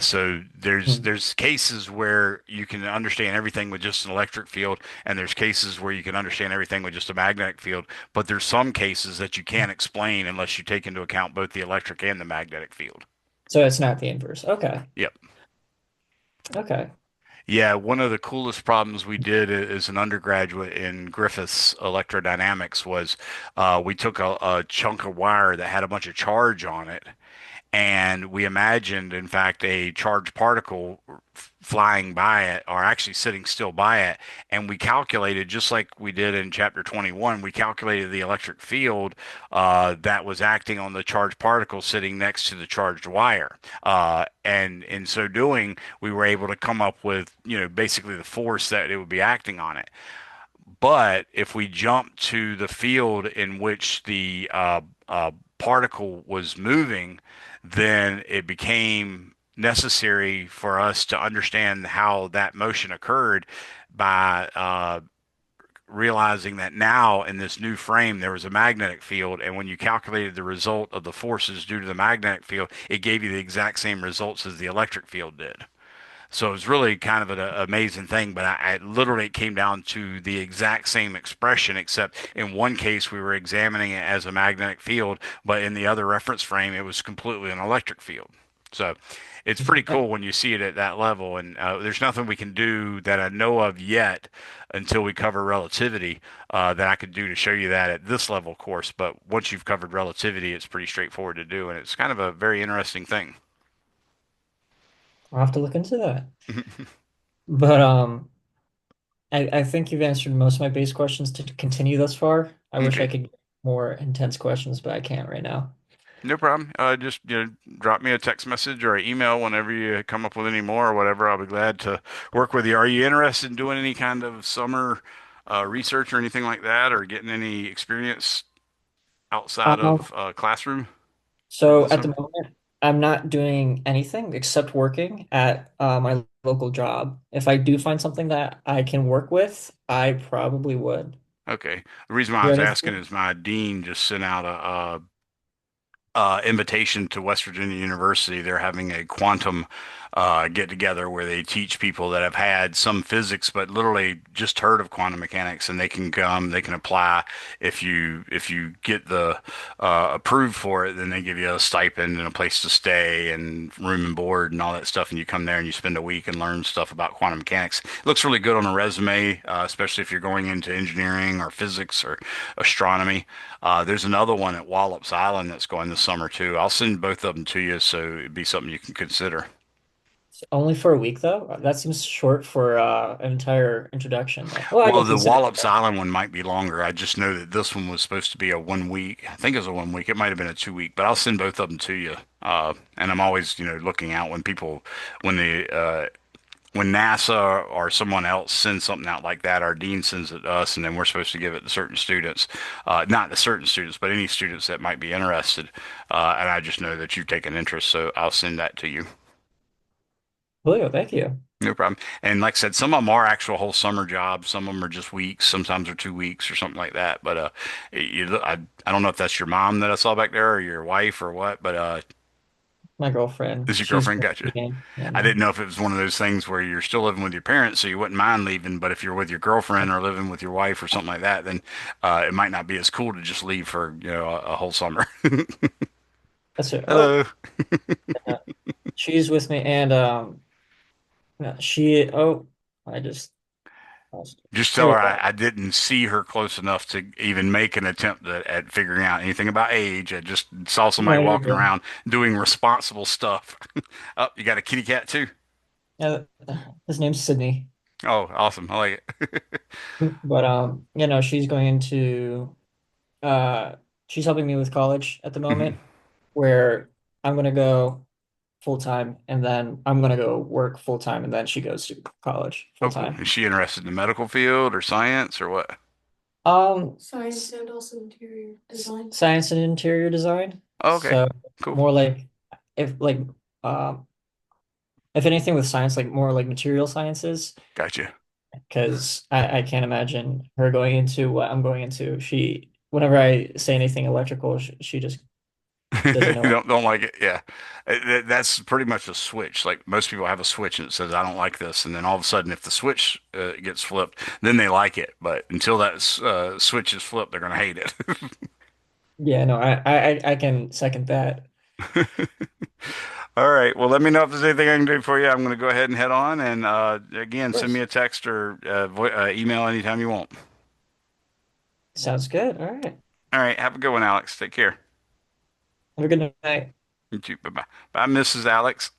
So there's Hmm. there's cases where you can understand everything with just an electric field, and there's cases where you can understand everything with just a magnetic field. But there's some cases that you can't explain unless you take into account both the electric and the magnetic field. So it's not the inverse. Okay. Yep. Okay. Yeah, one of the coolest problems we did as an undergraduate in Griffiths electrodynamics was we took a chunk of wire that had a bunch of charge on it, And we imagined, in fact, a charged particle flying by it, or actually sitting still by it. And we calculated, just like we did in chapter 21, we calculated the electric field that was acting on the charged particle sitting next to the charged wire. And in so doing, we were able to come up with, basically the force that it would be acting on it. But if we jump to the field in which the particle was moving, then it became necessary for us to understand how that motion occurred by realizing that now in this new frame there was a magnetic field, and when you calculated the result of the forces due to the magnetic field, it gave you the exact same results as the electric field did. So it was really kind of an amazing thing, but I literally it came down to the exact same expression, except in one case we were examining it as a magnetic field, but in the other reference frame it was completely an electric field. So it's pretty Yeah, cool when you see it at that level, and there's nothing we can do that I know of yet until we cover relativity that I could do to show you that at this level course. But once you've covered relativity, it's pretty straightforward to do, and it's kind of a very interesting thing. I'll have to look into that. But I think you've answered most of my base questions to continue thus far. I wish I Okay. could get more intense questions, but I can't right now. No problem. Just drop me a text message or an email whenever you come up with any more or whatever. I'll be glad to work with you. Are you interested in doing any kind of summer research or anything like that, or getting any experience outside Um, of classroom over so the at the summer? moment, I'm not doing anything except working at my local job. If I do find something that I can work with, I probably would. Okay. The reason why I Do was asking anything? is my dean just sent out a invitation to West Virginia University. They're having a quantum get together where they teach people that have had some physics but literally just heard of quantum mechanics, and they can come, they can apply. If you get the approved for it, then they give you a stipend and a place to stay and room and board and all that stuff. And you come there and you spend a week and learn stuff about quantum mechanics. It looks really good on a resume, especially if you're going into engineering or physics or astronomy. There's another one at Wallops Island that's going this summer too. I'll send both of them to you, so it'd be something you can consider. Only for a week though? That seems short for an entire introduction though. Well, I Well, can the consider Wallops that. Island one might be longer. I just know that this one was supposed to be a 1 week. I think it was a 1 week. It might have been a 2 week, but I'll send both of them to you. And I'm always, looking out when people, when the when NASA or someone else sends something out like that, our dean sends it to us, and then we're supposed to give it to certain students. Not to certain students, but any students that might be interested. And I just know that you take an interest, so I'll send that to you. Julio, thank you. No problem. And like I said, some of them are actual whole summer jobs. Some of them are just weeks. Sometimes they're 2 weeks or something like that. But I don't know if that's your mom that I saw back there or your wife or what. But My girlfriend, is your she's girlfriend? with Gotcha. me. Yeah, I didn't no. know if it was one of those things where you're still living with your parents, so you wouldn't mind leaving. But if you're with your girlfriend or living with your wife or something like that, then it might not be as cool to just leave for a whole summer. That's it. Oh, Hello. yeah. She's with me, and no, she. Oh, I just lost it. Just tell There we her I, go. I didn't see her close enough to even make an attempt at figuring out anything about age. I just saw No, somebody you're walking good. around doing responsible stuff. Oh, you got a kitty cat too? Yeah, his name's Sydney. Oh, awesome. I like it. But she's going into uh, she's helping me with college at the Mhm. moment, where I'm gonna go full time, and then I'm gonna go work full time, and then she goes to college full Oh, cool. Is time. she interested in the medical field or science or what? Science and interior design. Oh, okay. So Cool. more like if like um if anything with science, like more like material sciences, Gotcha. because I can't imagine her going into what I'm going into. Whenever I say anything electrical, she just doesn't know. Don't like it. Yeah. That's pretty much a switch. Like most people have a switch and it says, I don't like this. And then all of a sudden, if the switch gets flipped, then they like it. But until that switch is flipped, they're going to hate it. Yeah, no, I can second that. All right. Well, let me know if there's anything I can do for you. I'm going to go ahead and head on. And again, Of send me course. a text or email anytime you want. Sounds good. All right. All right. Have a good one, Alex. Take care. Have a good night. You too. Bye bye. Bye, Mrs. Alex.